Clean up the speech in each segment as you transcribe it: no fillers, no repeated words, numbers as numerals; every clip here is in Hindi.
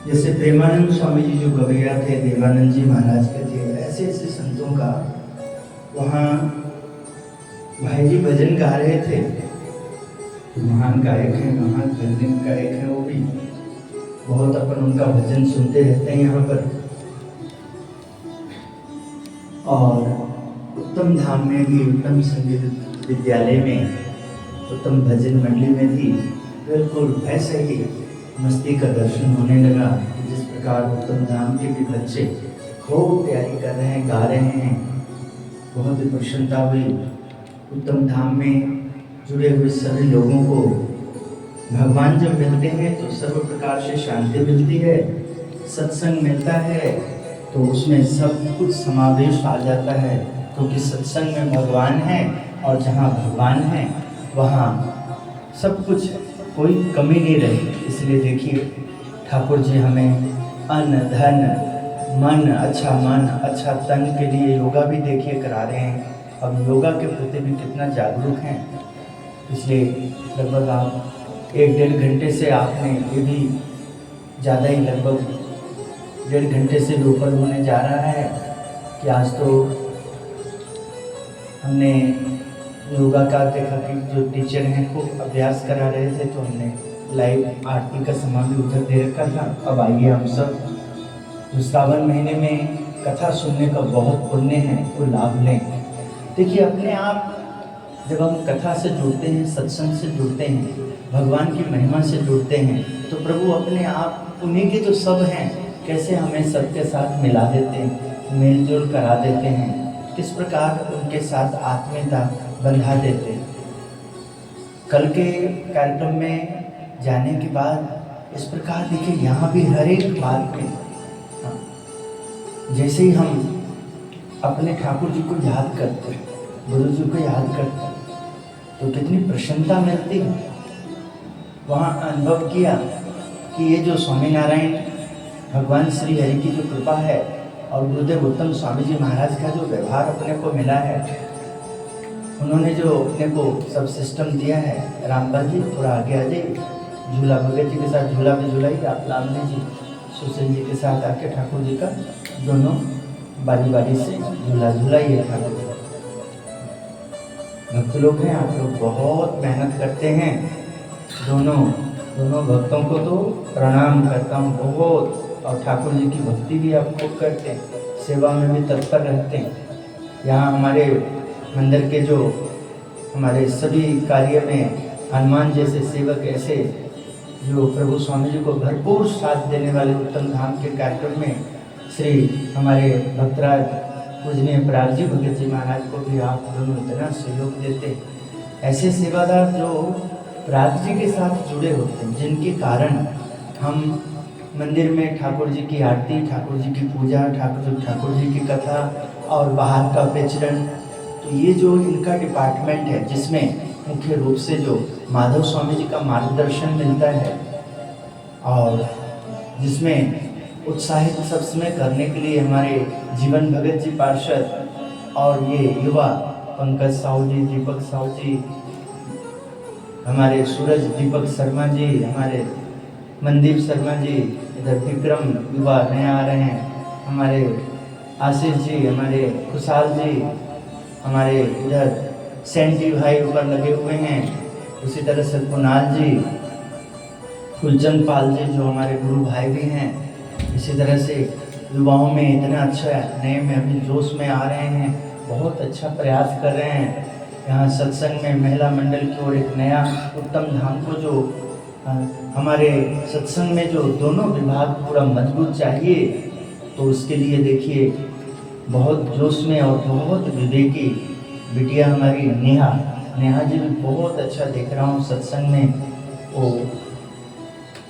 जैसे प्रेमानंद स्वामी जी जो गवैया थे, देवानंद जी महाराज के थे, ऐसे ऐसे संतों का वहाँ भाई जी भजन गा रहे थे। तो महान गायक हैं, महान भजन गायक हैं वो भी, बहुत अपन उनका भजन सुनते रहते हैं यहाँ पर। और उत्तम धाम में भी, उत्तम संगीत विद्यालय में, उत्तम भजन मंडली में भी बिल्कुल ऐसे ही मस्ती का दर्शन होने लगा कि जिस प्रकार उत्तम धाम के भी बच्चे खूब तैयारी कर रहे हैं, गा रहे हैं। बहुत ही प्रसन्नता हुई। उत्तम धाम में जुड़े हुए सभी लोगों को भगवान जब मिलते हैं तो सर्व प्रकार से शांति मिलती है, सत्संग मिलता है तो उसमें सब कुछ समावेश आ जाता है, क्योंकि सत्संग में भगवान है और जहाँ भगवान है वहाँ सब कुछ, कोई कमी नहीं रही। इसलिए देखिए ठाकुर जी हमें अन्न धन मन, अच्छा तन के लिए योगा भी देखिए करा रहे हैं। अब योगा के प्रति भी कितना जागरूक हैं। इसलिए लगभग आप 1-1.5 घंटे से आपने, ये भी ज़्यादा ही, लगभग 1.5 घंटे से भी ऊपर होने जा रहा है कि आज तो हमने योगा का देखा कि जो टीचर हैं खूब अभ्यास करा रहे थे, तो हमने लाइव आरती का समय भी उधर दे रखा था। अब आइए हम सब श्रावण महीने में कथा सुनने का बहुत पुण्य है, वो लाभ लें। देखिए अपने आप जब हम कथा से जुड़ते हैं, सत्संग से जुड़ते हैं, भगवान की महिमा से जुड़ते हैं, तो प्रभु अपने आप उन्हीं के जो सब हैं कैसे हमें सबके साथ मिला देते हैं, मेल जोल करा देते हैं, किस प्रकार उनके साथ आत्मीयता बंधा देते हैं। कल के कार्यक्रम में जाने के बाद इस प्रकार देखिए यहाँ भी हर एक बात में जैसे ही हम अपने ठाकुर जी को याद करते हैं, गुरु जी को याद करते हैं, तो कितनी प्रसन्नता मिलती है। वहाँ अनुभव किया कि ये जो स्वामीनारायण भगवान श्री हरि की जो कृपा है और गुरुदेव उत्तम स्वामी जी महाराज का जो व्यवहार अपने को मिला है, उन्होंने जो अपने को सब सिस्टम दिया है। रामपाल जी थोड़ा आगे आ जाइए, झूला भगत जी के साथ झूला भी झूलाइए, आप लावनी जी सुशील जी के साथ आके ठाकुर जी का दोनों बारी बारी से झूला झूलाइए। ठाकुर जी भक्त लोग हैं, आप लोग बहुत मेहनत करते हैं। दोनों भक्तों को तो प्रणाम करता हूँ बहुत, और ठाकुर जी की भक्ति भी आप खूब करते हैं, सेवा में भी तत्पर रहते हैं। यहाँ हमारे मंदिर के जो हमारे सभी कार्य में हनुमान जैसे सेवक, ऐसे जो प्रभु स्वामी जी को भरपूर साथ देने वाले उत्तम धाम के कार्यक्रम में श्री हमारे भक्तराज पूजनीय पराग जी भगत जी महाराज को भी आप दोनों इतना सहयोग देते। ऐसे सेवादार जो पराग जी के साथ जुड़े होते हैं, जिनके कारण हम मंदिर में ठाकुर जी की आरती, ठाकुर जी की पूजा, ठाकुर जी की कथा और बाहर का विचरण, तो ये जो इनका डिपार्टमेंट है जिसमें मुख्य रूप से जो माधव स्वामी जी का मार्गदर्शन मिलता है और जिसमें उत्साहित सब समय करने के लिए हमारे जीवन भगत जी पार्षद और ये युवा पंकज साहू जी, दीपक साहू जी, हमारे सूरज दीपक शर्मा जी, हमारे मनदीप शर्मा जी, इधर विक्रम युवा नए आ रहे हैं, हमारे आशीष जी, हमारे खुशहाल जी, हमारे इधर सेंटी भाई ऊपर लगे हुए हैं, उसी तरह से कुणाल जी, फुलचंद पाल जी जो हमारे गुरु भाई भी हैं। इसी तरह से युवाओं में इतना अच्छा नए में अभी जोश में आ रहे हैं, बहुत अच्छा प्रयास कर रहे हैं। यहाँ सत्संग में महिला मंडल की ओर एक नया उत्तम धाम को जो हमारे सत्संग में जो दोनों विभाग पूरा मजबूत चाहिए, तो उसके लिए देखिए बहुत जोश में और बहुत विवेकी बिटिया हमारी नेहा जी भी बहुत अच्छा देख रहा हूँ सत्संग में। वो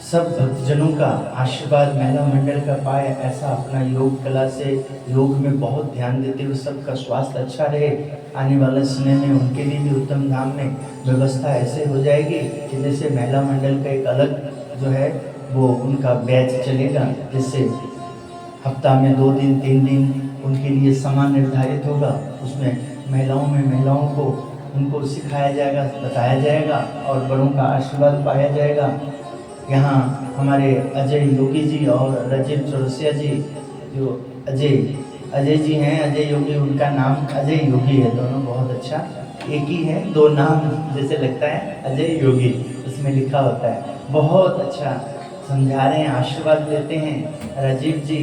सब भक्तजनों का आशीर्वाद महिला मंडल का पाए, ऐसा अपना योग कला से योग में बहुत ध्यान देते हुए सबका स्वास्थ्य अच्छा रहे। आने वाले समय में उनके लिए भी उत्तम धाम में व्यवस्था ऐसे हो जाएगी कि जैसे महिला मंडल का एक अलग जो है वो उनका बैच चलेगा, जिससे हफ्ता में 2 दिन 3 दिन उनके लिए समय निर्धारित होगा। उसमें महिलाओं को उनको सिखाया जाएगा, बताया जाएगा और बड़ों का आशीर्वाद पाया जाएगा। यहाँ हमारे अजय योगी जी और राजीव चौरसिया जी, जो अजय जी हैं, अजय योगी, उनका नाम अजय योगी है, दोनों बहुत अच्छा, एक ही है, दो नाम जैसे लगता है, अजय योगी उसमें लिखा होता है। बहुत अच्छा समझा रहे हैं, आशीर्वाद देते हैं राजीव जी।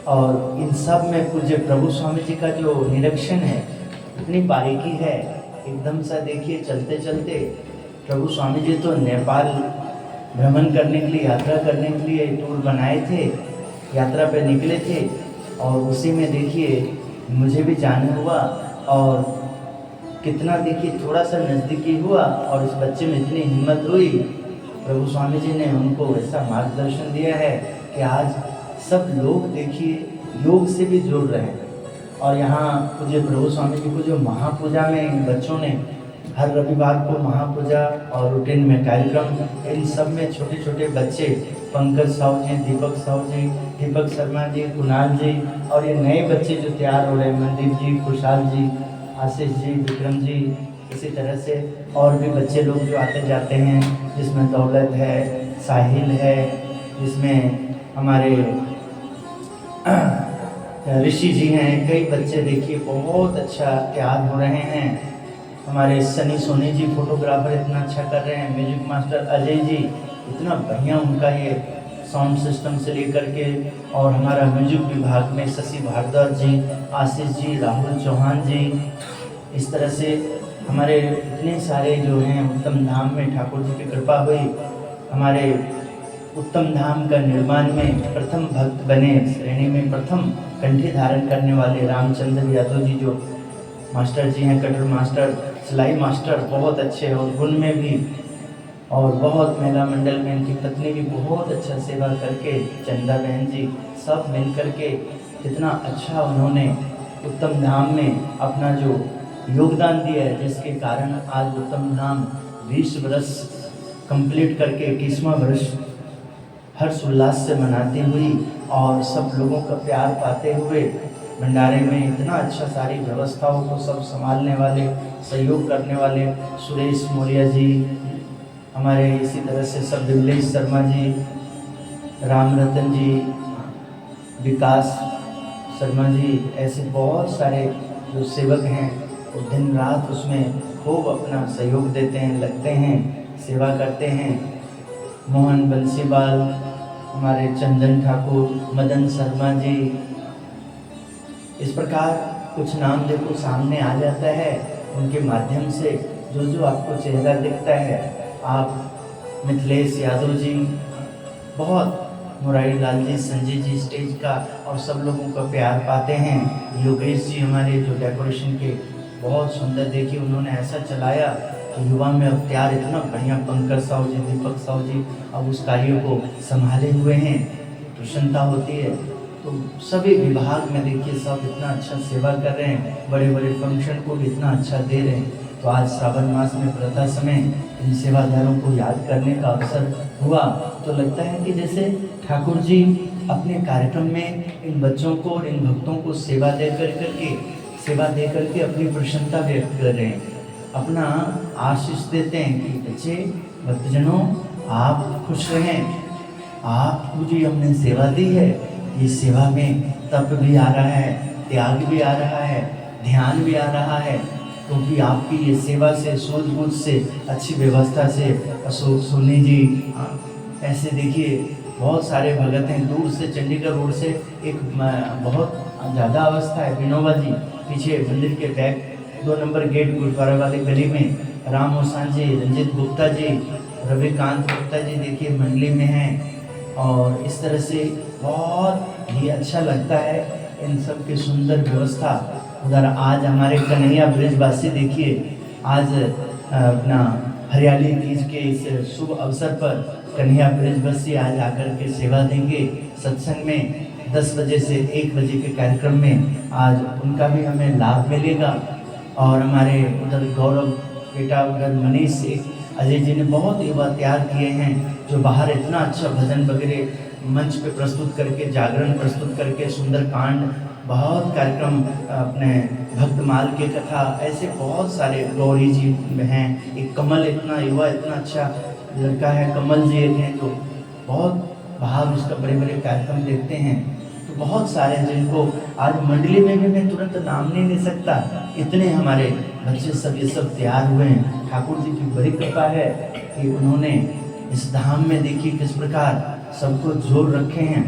और इन सब में पूज्य प्रभु स्वामी जी का जो निरीक्षण है, इतनी बारीकी है, एकदम सा देखिए चलते चलते प्रभु स्वामी जी तो नेपाल भ्रमण करने के लिए, यात्रा करने के लिए टूर बनाए थे, यात्रा पे निकले थे, और उसी में देखिए मुझे भी जाना हुआ, और कितना देखिए थोड़ा सा नज़दीकी हुआ, और इस बच्चे में इतनी हिम्मत हुई, प्रभु स्वामी जी ने उनको ऐसा मार्गदर्शन दिया है कि आज सब लोग देखिए योग से भी जुड़ रहे हैं। और यहाँ पूज्य प्रभु स्वामी जी को जो महापूजा में इन बच्चों ने हर रविवार को महापूजा और रूटीन में कार्यक्रम, इन सब में छोटे छोटे बच्चे, पंकज साहू जी, दीपक साहू जी, दीपक शर्मा जी, कुणाल जी, और ये नए बच्चे जो तैयार हो रहे हैं, मनदीप जी, खुशहाल जी, आशीष जी, विक्रम जी, इसी तरह से और भी बच्चे लोग जो आते जाते हैं, जिसमें दौलत है, साहिल है, जिसमें हमारे ऋषि जी हैं, कई बच्चे देखिए बहुत अच्छा तैयार हो रहे हैं। हमारे सनी सोनी जी फोटोग्राफर इतना अच्छा कर रहे हैं, म्यूजिक मास्टर अजय जी इतना बढ़िया, उनका ये साउंड सिस्टम से लेकर के, और हमारा म्यूजिक विभाग में शशि भारद्वाज जी, आशीष जी, राहुल चौहान जी, इस तरह से हमारे इतने सारे जो हैं, उत्तम धाम में ठाकुर जी की कृपा हुई, हमारे उत्तम धाम का निर्माण में प्रथम भक्त बने, श्रेणी में प्रथम कंठी धारण करने वाले रामचंद्र यादव जी जो मास्टर जी हैं, कटर मास्टर, सिलाई मास्टर, बहुत अच्छे और गुण में भी, और बहुत महिला मंडल में इनकी पत्नी भी बहुत अच्छा सेवा करके, चंदा बहन जी, सब मिल करके कितना अच्छा उन्होंने उत्तम धाम में अपना जो योगदान दिया है, जिसके कारण आज उत्तम धाम 20 वर्ष कंप्लीट करके 21वां वर्ष हर्ष उल्लास से मनाती हुई, और सब लोगों का प्यार पाते हुए, भंडारे में इतना अच्छा सारी व्यवस्थाओं को सब संभालने वाले, सहयोग करने वाले सुरेश मौर्य जी, हमारे इसी तरह से सब विमलेश शर्मा जी, राम रतन जी, विकास शर्मा जी, ऐसे बहुत सारे जो सेवक हैं, वो दिन रात उसमें खूब अपना सहयोग देते हैं, लगते हैं, सेवा करते हैं। मोहन बंसीवाल, हमारे चंदन ठाकुर, मदन शर्मा जी, इस प्रकार कुछ नाम देखो सामने आ जाता है, उनके माध्यम से जो जो आपको चेहरा दिखता है, आप मिथिलेश यादव जी, बहुत मुरारी लाल जी, संजय जी स्टेज का, और सब लोगों का प्यार पाते हैं। योगेश जी हमारे जो डेकोरेशन के बहुत सुंदर, देखिए उन्होंने ऐसा चलाया कि युवा में अब तैयार इतना बढ़िया, पंकज साहू जी, दीपक साहू जी अब उस कार्य को संभाले हुए हैं, प्रसन्नता होती है। तो सभी विभाग में देखिए सब इतना अच्छा सेवा कर रहे हैं, बड़े बड़े फंक्शन को भी इतना अच्छा दे रहे हैं। तो आज श्रावण मास में प्रथा समय इन सेवादारों को याद करने का अवसर हुआ, तो लगता है कि जैसे ठाकुर जी अपने कार्यक्रम में इन बच्चों को और इन भक्तों को सेवा दे करके अपनी प्रसन्नता व्यक्त कर रहे हैं, अपना आशीष देते हैं कि बच्चे, भक्तजनों, आप खुश रहें, आपको जो हमने सेवा दी है, ये सेवा में तप भी आ रहा है, त्याग भी आ रहा है, ध्यान भी आ रहा है, क्योंकि आपकी ये सेवा से, सूझबूझ से, अच्छी व्यवस्था से, अशोक सोनी जी, ऐसे देखिए बहुत सारे भगत हैं, दूर से चंडीगढ़ रोड से एक बहुत ज़्यादा अवस्था है, विनोबा जी पीछे मंदिर के बैक 2 नंबर गेट गुरुद्वारा वाले गली में, राम ओसान जी, रंजित गुप्ता जी, रविकांत गुप्ता जी देखिए मंडली में हैं, और इस तरह से बहुत ही अच्छा लगता है इन सब की सुंदर व्यवस्था। उधर आज हमारे कन्हैया ब्रिजवासी देखिए, आज अपना हरियाली तीज के इस शुभ अवसर पर कन्हैया ब्रिजवासी आज आकर के सेवा देंगे सत्संग में 10 बजे से 1 बजे के कार्यक्रम में, आज उनका भी हमें लाभ मिलेगा। और हमारे उधर गौरव बेटा, उधर मनीष, अजय जी ने बहुत युवा तैयार किए हैं, जो बाहर इतना अच्छा भजन वगैरह मंच पे प्रस्तुत करके, जागरण प्रस्तुत करके, सुंदरकांड, बहुत कार्यक्रम, अपने भक्तमाल की कथा, ऐसे बहुत सारे, गौरी जी हैं, एक कमल, इतना युवा इतना अच्छा लड़का है कमल जी एक हैं जो बहुत भाव उसका बड़े बड़े कार्यक्रम देखते हैं। तो बहुत सारे जिनको आज मंडली में भी मैं तुरंत नाम नहीं ले सकता, इतने हमारे बच्चे सब ये सब तैयार हुए हैं। ठाकुर जी की बड़ी कृपा है कि उन्होंने इस धाम में देखिए किस प्रकार सबको जोड़ रखे हैं,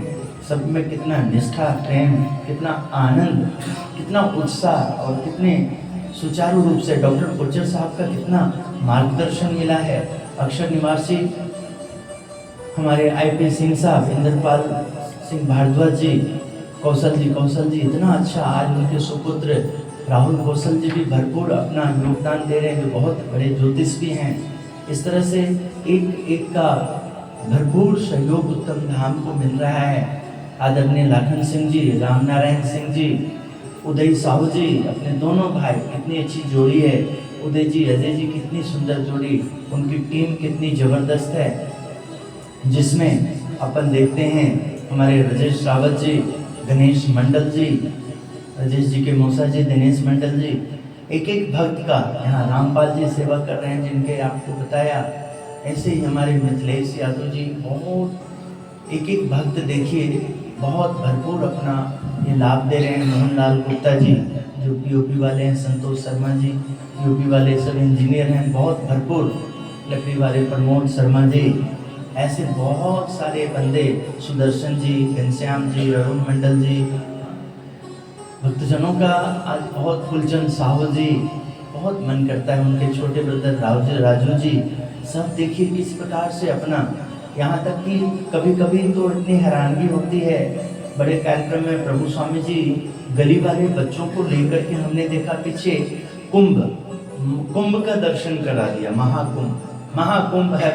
सब में कितना निष्ठा, प्रेम, कितना आनंद, कितना उत्साह और कितने सुचारू रूप से डॉक्टर गुर्जर साहब का कितना मार्गदर्शन मिला है। अक्षर निवासी हमारे आईपी सिंह साहब, इंद्रपाल सिंह भारद्वाज जी, कौशल जी इतना अच्छा, आज उनके सुपुत्र राहुल कौशल जी भी भरपूर अपना योगदान दे रहे हैं, जो बहुत बड़े ज्योतिष भी हैं। इस तरह से एक एक का भरपूर सहयोग उत्तम धाम को मिल रहा है। आदरणीय लाखन सिंह जी, रामनारायण सिंह जी, उदय साहू जी, अपने दोनों भाई, कितनी अच्छी जोड़ी है। उदय जी, अजय जी, कितनी सुंदर जोड़ी, उनकी टीम कितनी ज़बरदस्त है, जिसमें अपन देखते हैं हमारे राजेश रावत जी, गणेश मंडल जी, राजेश जी के मौसा जी, दिनेश मंडल जी, एक एक भक्त का यहाँ रामपाल जी सेवा कर रहे हैं जिनके आपको बताया। ऐसे ही हमारे मिथिलेश यादव जी, बहुत एक एक भक्त देखिए बहुत भरपूर अपना ये लाभ दे रहे हैं। मोहनलाल गुप्ता जी जो पीओपी वाले हैं, संतोष शर्मा जी पीओपी वाले, सब इंजीनियर हैं, बहुत भरपूर। लकड़ी वाले प्रमोद शर्मा जी, ऐसे बहुत सारे बंदे, सुदर्शन जी, घनश्याम जी, अरुण मंडल जी, भक्तजनों का आज बहुत, फुलचंद साहू जी, बहुत मन करता है उनके छोटे ब्रदर राजू जी, सब देखिए किस प्रकार से अपना, यहाँ तक कि कभी कभी तो इतनी हैरानगी होती है। बड़े कार्यक्रम में प्रभु स्वामी जी गली वाले बच्चों को लेकर के हमने देखा पीछे कुंभ का दर्शन करा दिया। महाकुंभ है।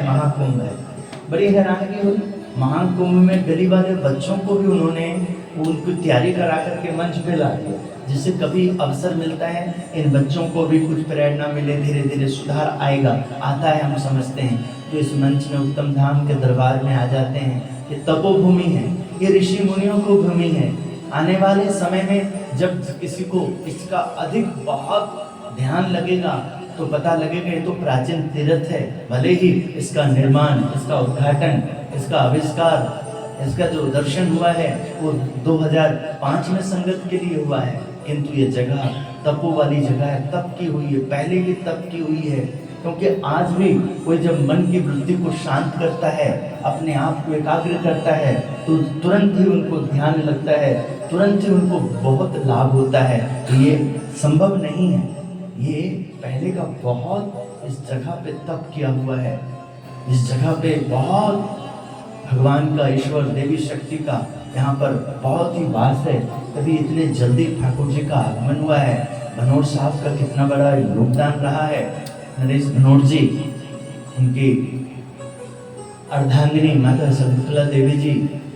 बड़ी हैरानगी हुई। महाकुंभ में गली वाले बच्चों को भी उन्होंने उनकी तैयारी करा करके मंच पे ला दिया, जिससे कभी अवसर मिलता है इन बच्चों को भी कुछ प्रेरणा मिले, धीरे धीरे सुधार आता है, हम समझते हैं। तो इस मंच में उत्तम धाम के दरबार में आ जाते हैं। ये तपोभूमि है, ये ऋषि मुनियों को भूमि है। आने वाले समय में जब किसी को इसका अधिक बहुत ध्यान लगेगा तो पता लगेगा ये तो प्राचीन तीर्थ है। भले ही इसका निर्माण, इसका उद्घाटन, इसका आविष्कार, इसका जो दर्शन हुआ है वो 2005 में संगत के लिए हुआ है, किंतु ये जगह तपो वाली जगह है, तप की हुई है, पहले भी तप की हुई है। क्योंकि आज भी कोई जब मन की वृत्ति को शांत करता है, अपने आप को एकाग्र करता है, तो तुरंत ही उनको ध्यान लगता है, तुरंत ही उनको बहुत लाभ होता है। ये संभव नहीं है, ये पहले का बहुत इस जगह पे तप किया हुआ है। इस जगह पे बहुत भगवान का, ईश्वर देवी शक्ति का यहाँ पर बहुत ही वास है। कभी इतने जल्दी ठाकुर जी का आगमन हुआ है। भनोट साहब का कितना बड़ा योगदान रहा है। नरेश भनोट जी, उनकी अर्धांगिनी माता शकुंतला देवी जी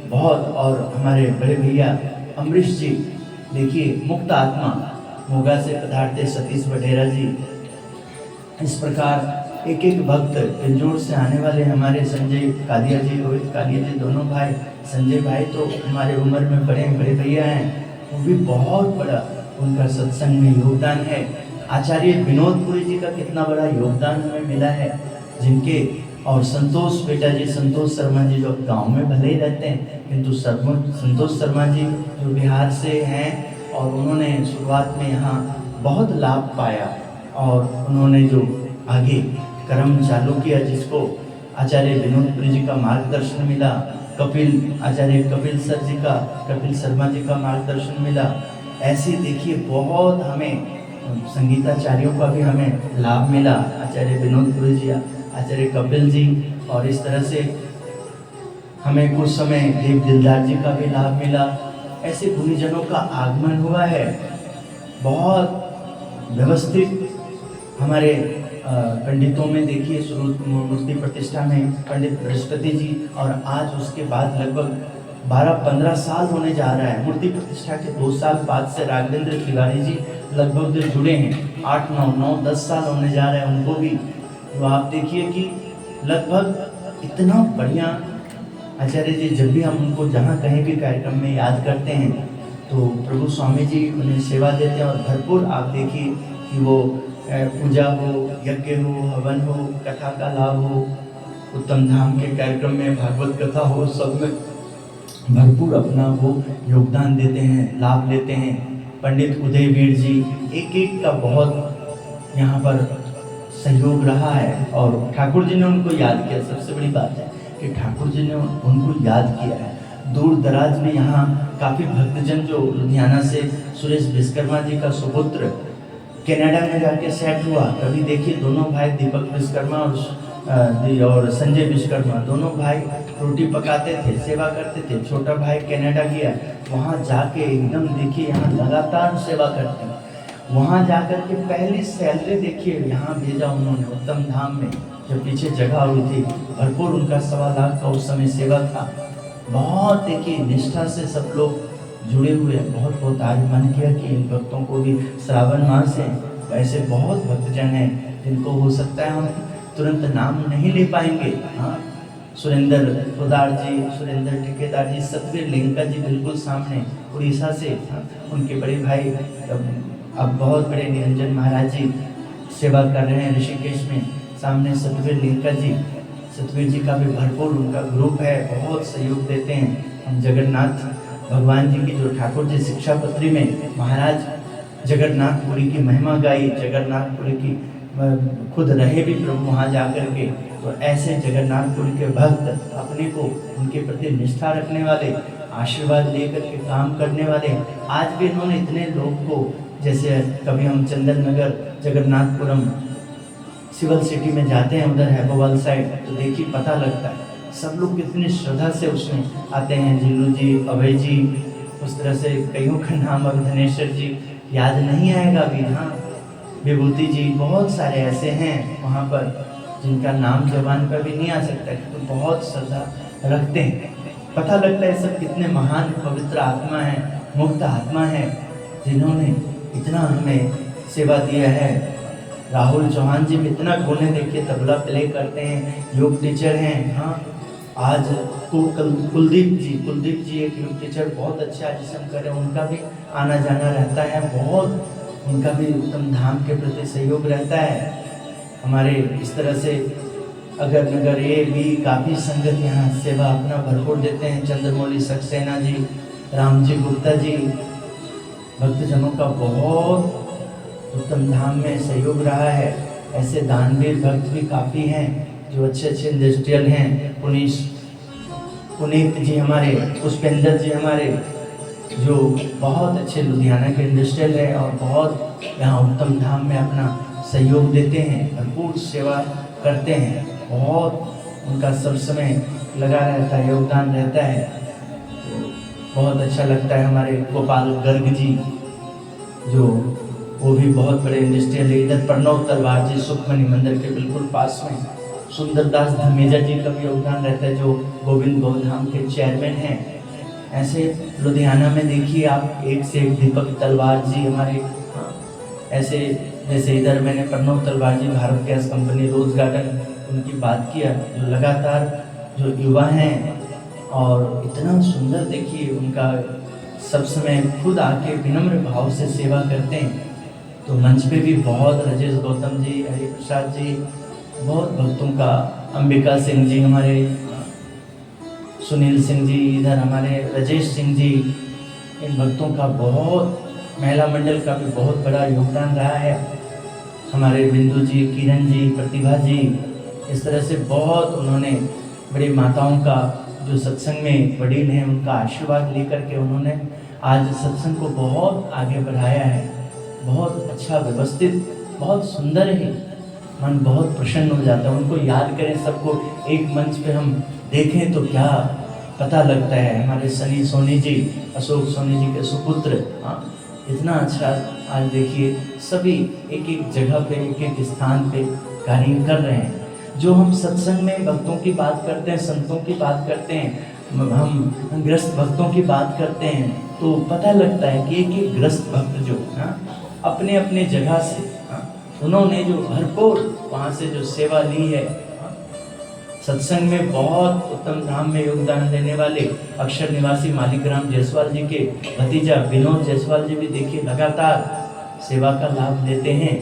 बहुत, और हमारे बड़े भैया अमरीश जी, देखिए मुक्त आत्मा मोगा से पधारते सतीश बटेरा जी। इस प्रकार एक एक भक्त इंजोर से आने वाले हमारे संजय कालिया जी, रोहित कालिया जी, दोनों भाई। संजय भाई तो हमारे उम्र में बड़े भैया हैं, वो भी बहुत बड़ा उनका सत्संग में योगदान है। आचार्य विनोदपुरी जी का कितना बड़ा योगदान हमें मिला है, जिनके, और संतोष बेटा जी, संतोष शर्मा जी, जो गांव में भले ही रहते हैं किंतु संतोष शर्मा जी जो बिहार से हैं, और उन्होंने शुरुआत में यहाँ बहुत लाभ पाया, और उन्होंने जो आगे कर्म चालू किया, जिसको आचार्य विनोदपुरी जी का मार्गदर्शन मिला, आचार्य कपिल शर्मा जी का मार्गदर्शन मिला। ऐसे देखिए बहुत हमें संगीताचार्यों का भी हमें लाभ मिला, आचार्य विनोदपुरी जी, आचार्य कपिल जी, और इस तरह से हमें कुछ समय देव दिलदार जी का भी लाभ मिला। ऐसे गुणीजनों का आगमन हुआ है। बहुत व्यवस्थित हमारे पंडितों में देखिए, शुरू मूर्ति प्रतिष्ठा में पंडित बृहस्पति जी, और आज उसके बाद लगभग 12-15 साल होने जा रहा है। मूर्ति प्रतिष्ठा के 2 साल बाद से राघवेंद्र तिवारी जी लगभग जो जुड़े हैं, 8-9-10 साल होने जा रहे हैं उनको भी। तो आप देखिए कि लगभग इतना बढ़िया आचार्य जी, जब भी हम उनको जहाँ कहीं भी कार्यक्रम में याद करते हैं तो प्रभु स्वामी जी उन्हें सेवा देते हैं, और भरपूर आप देखिए कि वो पूजा हो, यज्ञ हो, हवन हो, कथा का लाभ हो, उत्तम धाम के कार्यक्रम में, भागवत कथा हो, सब में भरपूर अपना वो योगदान देते हैं, लाभ लेते हैं। पंडित उदयवीर जी, एक एक का बहुत यहाँ पर सहयोग रहा है और ठाकुर जी ने उनको याद किया। सबसे बड़ी बात है कि ठाकुर जी ने उनको याद किया है। दूर दराज में यहाँ काफ़ी भक्तजन जो लुधियाना से, सुरेश विश्वकर्मा जी का सुपुत्र कनाडा में जाके सेट हुआ। अभी देखिए दोनों भाई दीपक विश्वकर्मा और संजय विश्वकर्मा, दोनों भाई रोटी पकाते थे, सेवा करते थे। छोटा भाई कनाडा गया, वहाँ जाके एकदम देखिए यहाँ लगातार सेवा करते हैं। वहाँ जाकर के पहली सैलरी देखिए यहाँ भेजा उन्होंने उत्तम धाम में, जब पीछे जगह हुई थी। भरपूर उनका 1.25 लाख का उस समय सेवा था। बहुत देखिए निष्ठा से सब लोग जुड़े हुए हैं। बहुत बहुत आज मन किया कि इन भक्तों को भी, श्रावण मास है, ऐसे बहुत भक्तजन हैं जिनको हो सकता है हम तुरंत नाम नहीं ले पाएंगे। हाँ, सुरेंद्र पोदार जी, सुरेंद्र ठेकेदार जी, सतवीर लिंका जी बिल्कुल सामने उड़ीसा से। हाँ, उनके बड़े भाई अब बहुत बड़े निरंजन महाराज जी सेवा कर रहे हैं ऋषिकेश में। सामने सतवीर लिंका जी, सतवीर जी का भी भरपूर उनका ग्रुप है, बहुत सहयोग देते हैं। हम जगन्नाथ भगवान जी की जो ठाकुर जी शिक्षापत्री में महाराज जगन्नाथपुरी की महिमा गाई, जगन्नाथपुरी की खुद रहे भी प्रभु वहाँ जा कर के। तो ऐसे जगन्नाथपुरी के भक्त, अपने को उनके प्रति निष्ठा रखने वाले, आशीर्वाद लेकर के काम करने वाले, आज भी इन्होंने इतने लोग को, जैसे कभी हम चंदन नगर, जगन्नाथपुरम, सिविल सिटी में जाते हैं, उधर है भोपाल साइड, तो देखिए पता लगता है सब लोग कितनी श्रद्धा से उसमें आते हैं। जिल्लू जी, अभय जी, उस तरह से कईयों का नाम अब धनेश्वर जी याद नहीं आएगा अभी। हाँ, विभूति जी, बहुत सारे ऐसे हैं वहाँ पर जिनका नाम जबान पर भी नहीं आ सकता, तो बहुत श्रद्धा रखते हैं। पता लगता है सब कितने महान पवित्र आत्मा हैं, मुक्त आत्मा हैं, जिन्होंने इतना हमें सेवा दिया है। राहुल चौहान जी भी इतना गुण है, देखिए तबला प्ले करते हैं, योग टीचर हैं। हाँ, आज कुलदीप जी एक योग टीचर बहुत अच्छा जिसम कर रहे हैं, उनका भी आना जाना रहता है, बहुत उनका भी उत्तम धाम के प्रति सहयोग रहता है। हमारे इस तरह से अगर नगर ये भी काफ़ी संगत यहाँ सेवा अपना भरपूर देते हैं। चंद्रमौली सक्सेना जी, राम जी गुप्ता जी, भक्तजनों का बहुत उत्तम धाम में सहयोग रहा है। ऐसे दानवीर भक्त भी काफ़ी हैं जो अच्छे अच्छे इंडस्ट्रियल हैं। पुनीत जी हमारे, पुष्पेंद्र जी हमारे, जो बहुत अच्छे लुधियाना के इंडस्ट्रियल है और बहुत यहाँ उत्तम धाम में अपना सहयोग देते हैं, भरपूर सेवा करते हैं। बहुत उनका सब समय लगा रहता है, योगदान रहता है। बहुत अच्छा लगता है। हमारे गोपाल गर्ग जी, जो वो भी बहुत बड़े इंडस्ट्रियल है। इधर प्रणव तलवार जी, सुखमणि मंदिर के बिल्कुल पास में। सुंदरदास धमेजा जी का भी योगदान रहता है, जो गोविंद गोधाम के चेयरमैन हैं। ऐसे लुधियाना में देखिए आप, एक से एक दीपक तलवार जी हमारे। ऐसे जैसे इधर मैंने Pranav Talwar ji, Bharat gas company, rose garden, उनकी बात किया, जो लगातार जो युवा हैं और इतना सुंदर देखिए उनका सब समय खुद आके विनम्र भाव से सेवा करते हैं। तो मंच पे भी बहुत राजेश गौतम जी, हरिप्रसाद जी, बहुत भक्तों का, अंबिका सिंह जी हमारे, सुनील सिंह जी, इधर हमारे राजेश सिंह जी, इन भक्तों का बहुत, महिला मंडल का भी बहुत बड़ा योगदान रहा है। हमारे बिंदु जी, किरण जी, प्रतिभा जी, इस तरह से बहुत उन्होंने बड़ी माताओं का, जो सत्संग में वडील हैं, उनका आशीर्वाद लेकर के उन्होंने आज सत्संग को बहुत आगे बढ़ाया है। बहुत अच्छा, व्यवस्थित, बहुत सुंदर है। मन बहुत प्रसन्न हो जाता है। उनको याद करें, सबको एक मंच पे हम देखें तो क्या पता लगता है। हमारे सनी सोनी जी, अशोक सोनी जी के सुपुत्र, हाँ, इतना अच्छा आज देखिए सभी एक एक जगह पे, एक एक स्थान पे कार्य कर रहे हैं। जो हम सत्संग में भक्तों की बात करते हैं, संतों की बात करते हैं, हम ग्रस्त भक्तों की बात करते हैं, तो पता लगता है कि एक एक ग्रस्त भक्त जो अपने अपने जगह से उन्होंने जो भरपूर वहाँ से जो सेवा ली है, सत्संग में बहुत उत्तम धाम में योगदान देने वाले अक्षर निवासी मालिकराम जायसवाल जी के भतीजा विनोद जायसवाल जी भी देखिए लगातार सेवा का लाभ देते हैं।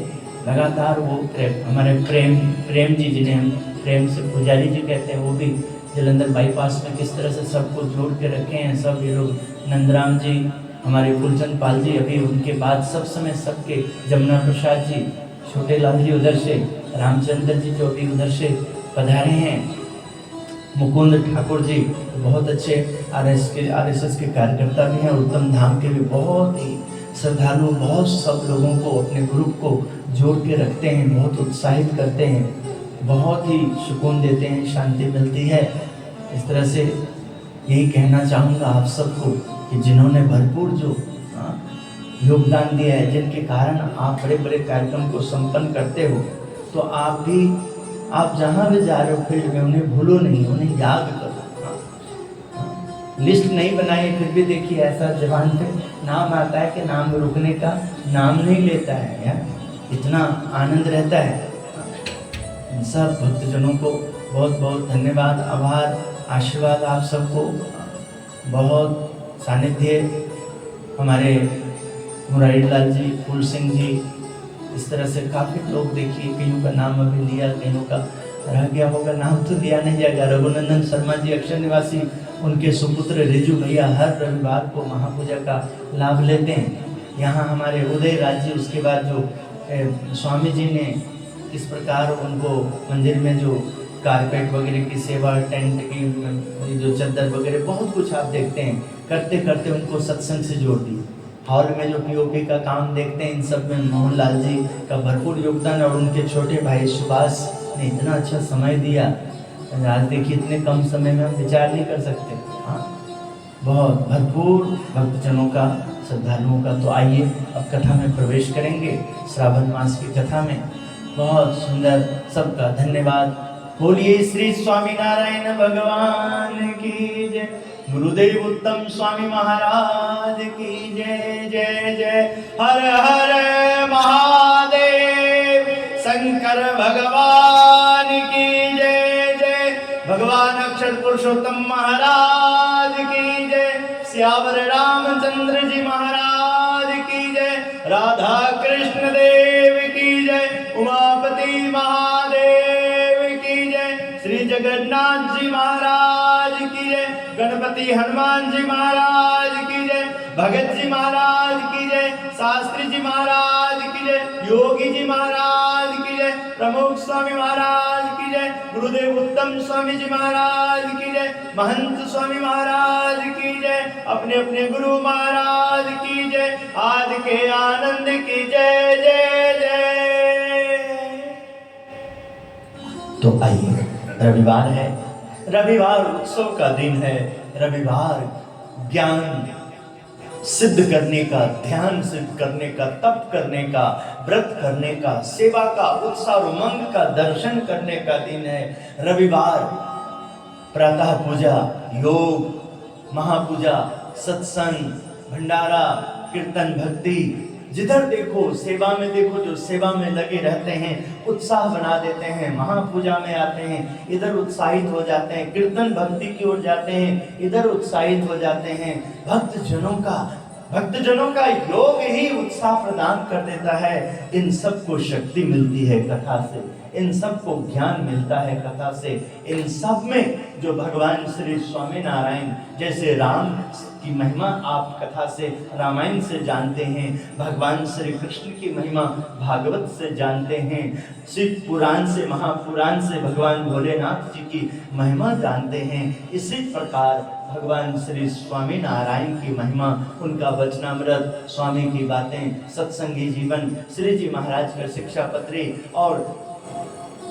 लगातार वो हमारे प्रेम जी, जिन्हें हम प्रेम से पुजारी जी कहते हैं, वो भी जलंधर बाईपास में किस तरह से सबको जोड़ के रखे हैं। सब ये लोग नंदराम जी, हमारे फूलचंद पाल जी, अभी उनके बाद सब समय सबके, जमुना प्रसाद जी, छोटे लाल जी उधर से, रामचंद्र जी जो अभी उधर से पधारे हैं, मुकुंद ठाकुर जी बहुत अच्छे आरएसएस के कार्यकर्ता भी हैं, उत्तम धाम के भी बहुत ही श्रद्धालु, बहुत सब लोगों को अपने ग्रुप को जोड़ के रखते हैं, बहुत उत्साहित करते हैं, बहुत ही सुकून देते हैं, शांति मिलती है। इस तरह से यही कहना चाहूँगा आप सबको कि जिन्होंने भरपूर जो योगदान दिया है, जिनके कारण आप बड़े बड़े कार्यक्रम को संपन्न करते हो, तो आप भी, आप जहाँ भी जा रहे हो फील्ड में, उन्हें भूलो नहीं, उन्हें याद करो। लिस्ट नहीं बनाई फिर भी देखिए ऐसा जवान पे नाम आता है कि नाम रुकने का नाम नहीं लेता है यार, इतना आनंद रहता है। सब भक्तजनों को बहुत बहुत धन्यवाद, आभार, आशीर्वाद आप सबको, बहुत सानिध्य हमारे मुरारी लाल जी, फूल सिंह जी, इस तरह से काफ़ी लोग देखिए, कईयों का नाम अभी लिया, कईयों का रह गया होगा, नाम तो लिया नहीं जाएगा। रघुनंदन शर्मा जी अक्षर निवासी, उनके सुपुत्र रिजू भैया हर रविवार को महापूजा का लाभ लेते हैं। यहाँ हमारे उदय राज जी, उसके बाद जो स्वामी जी ने किस प्रकार उनको मंदिर में जो कारपेट वगैरह की सेवा, टेंट की जो चादर वगैरह बहुत कुछ आप देखते हैं, करते करते उनको सत्संग से जोड़ दी। हॉल में जो पीओपी का काम देखते हैं, इन सब में मोहन लाल जी का भरपूर योगदान, और उनके छोटे भाई सुभाष ने इतना अच्छा समय दिया। आज देखिए इतने कम समय में हम विचार नहीं कर सकते। हाँ, बहुत भरपूर भक्तजनों का, श्रद्धालुओं का। तो आइए अब कथा में प्रवेश करेंगे, श्रावण मास की कथा में। बहुत सुंदर, सबका धन्यवाद। बोलिए श्री स्वामीनारायण भगवान की जय, गुरुदेव उत्तम स्वामी महाराज की जय जय जय। हर हर महादेव, शंकर भगवान की जय जय। भगवान अक्षर पुरुषोत्तम महाराज की जय। श्यावर रामचंद्र जी महाराज की जय। राधा कृष्ण देव की जय। उमापति महादेव की जय। श्री जगन्नाथ जी महाराज की जय। गणपति हनुमान जी महाराज की जय। भगत जी महाराज की जय। शास्त्री जी महाराज की जय। योगी जी महाराज की जय। प्रमुख स्वामी महाराज की जय। गुरुदेव उत्तम स्वामी जी महाराज की जय। महंत स्वामी महाराज की जय। अपने अपने गुरु महाराज की जय। आदि के आनंद की जय जय जय। तो आइए, रविवार है, रविवार उत्सव का दिन है। रविवार ज्ञान सिद्ध करने का, ध्यान सिद्ध करने का, तप करने का, व्रत करने का, सेवा का, उत्साह उमंग का, दर्शन करने का दिन है। रविवार प्रातः पूजा, योग, महापूजा, सत्संग, भंडारा, कीर्तन, भक्ति, जिधर देखो सेवा में देखो, जो सेवा में लगे रहते हैं उत्साह बना देते हैं। महापूजा में आते हैं, इधर उत्साहित हो जाते हैं। कीर्तन भक्ति की ओर जाते हैं, इधर उत्साहित हो जाते हैं। भक्तजनों का योग ही उत्साह प्रदान कर देता है। इन सबको शक्ति मिलती है कथा से, इन सबको ज्ञान मिलता है कथा से। इन सब में जो भगवान श्री स्वामीनारायण, जैसे राम की महिमा आप कथा से, रामायण से जानते हैं, भगवान श्री कृष्ण की महिमा भागवत से जानते हैं, शिव पुराण से, महापुराण से भगवान भोलेनाथ जी की महिमा जानते हैं। इसी प्रकार भगवान श्री स्वामीनारायण की महिमा, उनका वचनामृत, स्वामी की बातें, सत्संगी जीवन, श्री जी महाराज का शिक्षा पत्री और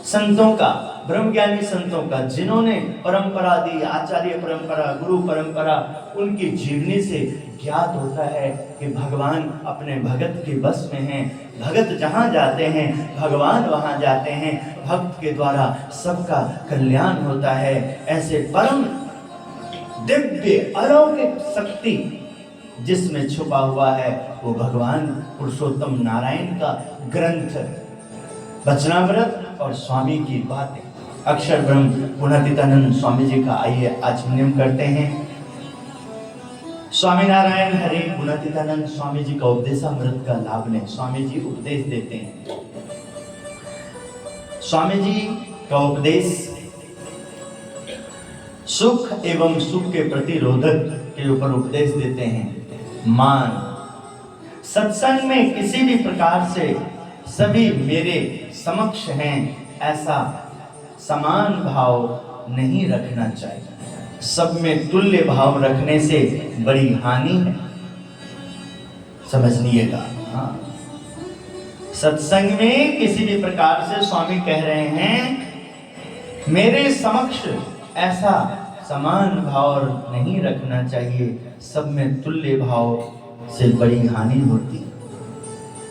संतों का, ब्रह्मज्ञानी संतों का, जिन्होंने परंपरा दी, आचार्य परंपरा, गुरु परंपरा, उनकी जीवनी से ज्ञात होता है कि भगवान अपने भगत के बस में हैं। भगत जहाँ जाते हैं भगवान वहाँ जाते हैं। भक्त के द्वारा सबका कल्याण होता है। ऐसे परम दिव्य अलौकिक शक्ति जिसमें छुपा हुआ है, वो भगवान पुरुषोत्तम नारायण का ग्रंथ वचनामृत और स्वामी की बातें। अक्षर ब्रह्म गुणातीतानंद स्वामी जी का आइए आचमन करते हैं। स्वामीनारायण हरे गुणातीतानंद स्वामी जी का उपदेशामृत का लाभ लें। स्वामी जी उपदेश देते हैं। स्वामी जी का उपदेश सुख एवं सुख के प्रतिरोधक के ऊपर उपदेश देते हैं। मान, सत्संग में किसी भी प्रकार से सभी मेरे समक्ष हैं ऐसा समान भाव नहीं रखना चाहिए। सब में तुल्य भाव रखने से बड़ी हानि है, समझ लीजिएगा। हाँ, सत्संग में किसी भी प्रकार से स्वामी कह रहे हैं मेरे समक्ष ऐसा समान भाव नहीं रखना चाहिए, सब में तुल्य भाव से बड़ी हानि होती।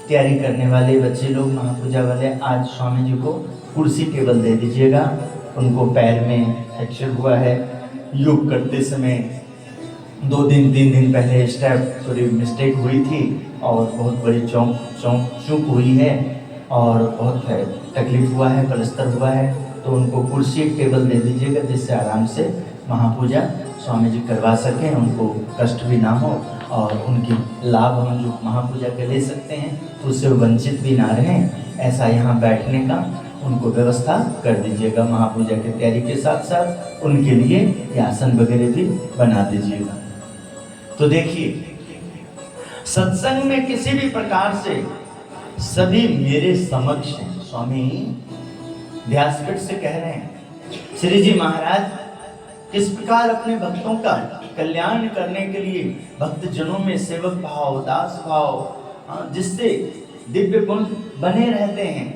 तैयारी करने वाले बच्चे लोग, महापूजा वाले, आज स्वामी जी को कुर्सी टेबल दे दीजिएगा। उनको पैर में फ्रैक्चर हुआ है, योग करते समय 2 दिन 3 दिन पहले स्टेप थोड़ी मिस्टेक हुई थी और बहुत बड़ी चूक हुई है और बहुत तकलीफ हुआ है, प्लास्टर हुआ है। तो उनको कुर्सी टेबल दे दीजिएगा जिससे आराम से महापूजा स्वामी जी करवा सकें, उनको कष्ट भी ना हो और उनकी लाभ हम जो महापूजा के ले सकते हैं तो उससे वंचित भी ना रहें। ऐसा यहाँ बैठने का उनको व्यवस्था कर दीजिएगा। महापूजा की तैयारी के साथ साथ उनके लिए ये आसन वगैरह भी बना दीजिएगा। तो देखिए, सत्संग में किसी भी प्रकार से सभी मेरे समक्ष हैं। स्वामी व्यासपीठ से कह रहे हैं, श्री जी महाराज किस प्रकार अपने भक्तों का कल्याण करने के लिए भक्त जनों में सेवक भाव, दास भाव, जिससे दिव्य गुण बने रहते हैं,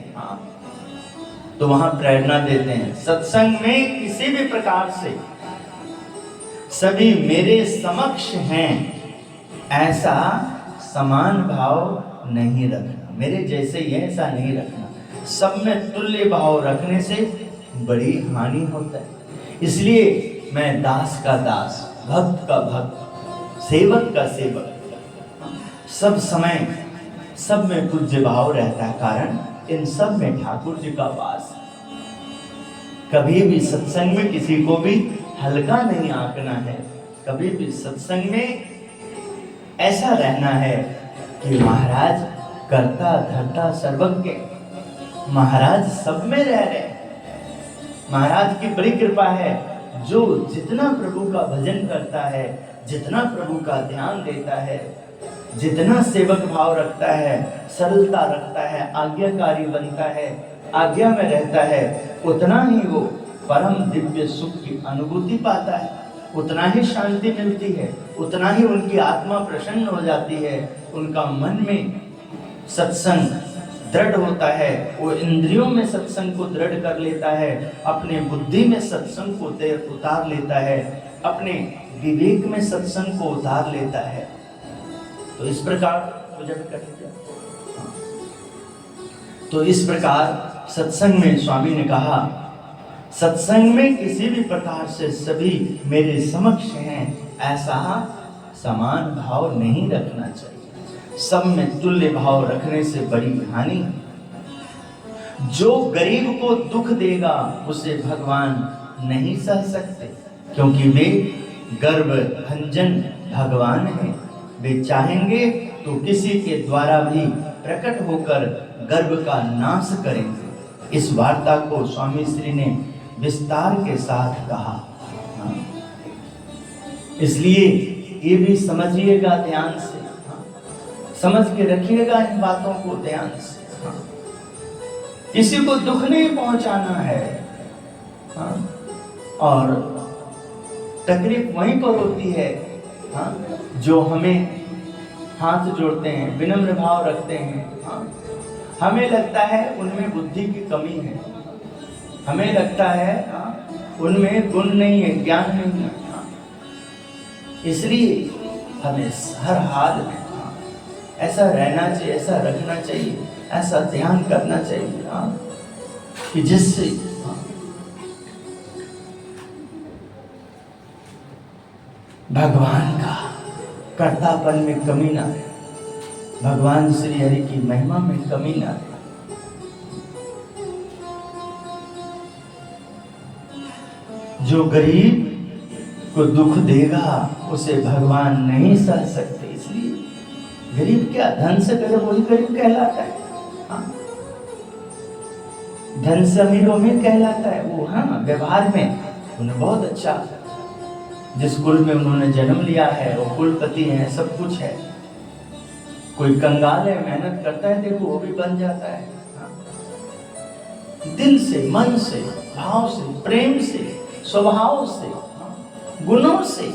तो वहां प्रेरणा देते हैं। सत्संग में किसी भी प्रकार से सभी मेरे समक्ष हैं ऐसा समान भाव नहीं रखना, मेरे जैसे ही है ऐसा नहीं रखना। सब में तुल्य भाव रखने से बड़ी हानि होता है। इसलिए मैं दास का दास, भक्त का भक्त, सेवक का सेवक, सब समय सब में पूज्य भाव रहता है। कारण इन सब में ठाकुर जी का वास। कभी भी सत्संग में किसी को भी हल्का नहीं आंकना है। कभी भी सत्संग में ऐसा रहना है कि महाराज कर्ता धर्ता सर्वज्ञ, महाराज सब में रह रहे। महाराज की बड़ी कृपा है, जो जितना प्रभु का भजन करता है, जितना प्रभु का ध्यान देता है, जितना सेवक भाव रखता है, सरलता रखता है, आज्ञाकारी बनता है, आज्ञा में रहता है, उतना ही वो परम दिव्य सुख की अनुभूति पाता है, उतना ही शांति मिलती है, उतना ही उनकी आत्मा प्रसन्न हो जाती है, उनका मन में सत्संग दृढ़ होता है, वो इंद्रियों में सत्संग को दृढ़ कर लेता है, अपने बुद्धि में सत्संग को उतार लेता है, अपने विवेक में सत्संग को उतार लेता है। तो इस प्रकार पूजा भी कर लीजिए। तो इस प्रकार सत्संग में स्वामी ने कहा, सत्संग में किसी भी प्रकार से सभी मेरे समक्ष हैं ऐसा समान भाव नहीं रखना चाहिए। सब में तुल्य भाव रखने से बड़ी हानि। जो गरीब को दुख देगा उसे भगवान नहीं सह सकते, क्योंकि वे गर्भ भंजन भगवान हैं। वे चाहेंगे तो किसी के द्वारा भी प्रकट होकर गर्भ का नाश करेंगे। इस वार्ता को स्वामी श्री ने विस्तार के साथ कहा। इसलिए ये भी समझिएगा ध्यान से, समझ के रखिएगा इन बातों को ध्यान से। किसी को दुख नहीं पहुंचाना है। और तकलीफ वहीं पर होती है जो हमें हाथ जोड़ते हैं, विनम्र भाव रखते हैं। हमें लगता है उनमें बुद्धि की कमी है, हमें लगता है उनमें गुण नहीं है, ज्ञान नहीं है। इसलिए हमें हर हाल में ऐसा रहना चाहिए, ऐसा रखना चाहिए, ऐसा ध्यान करना चाहिए कि जिससे भगवान का कर्तापन में कमी ना रहे, भगवान श्री हरि की महिमा में कमी ना रहे। जो गरीब को दुख देगा उसे भगवान नहीं सह सकते। इसलिए गरीब क्या धन से करे वही गरीब कहलाता है। धन से अमीर अमीर कहलाता है वो, हाँ व्यवहार में उन्हें बहुत अच्छा, जिस कुल में उन्होंने जन्म लिया है वो कुलपति है, सब कुछ है। कोई कंगाल है, मेहनत करता है, देखो वो भी बन जाता है, हाँ? दिल से, मन से, भाव से, प्रेम से, स्वभाव से, हाँ? गुणों से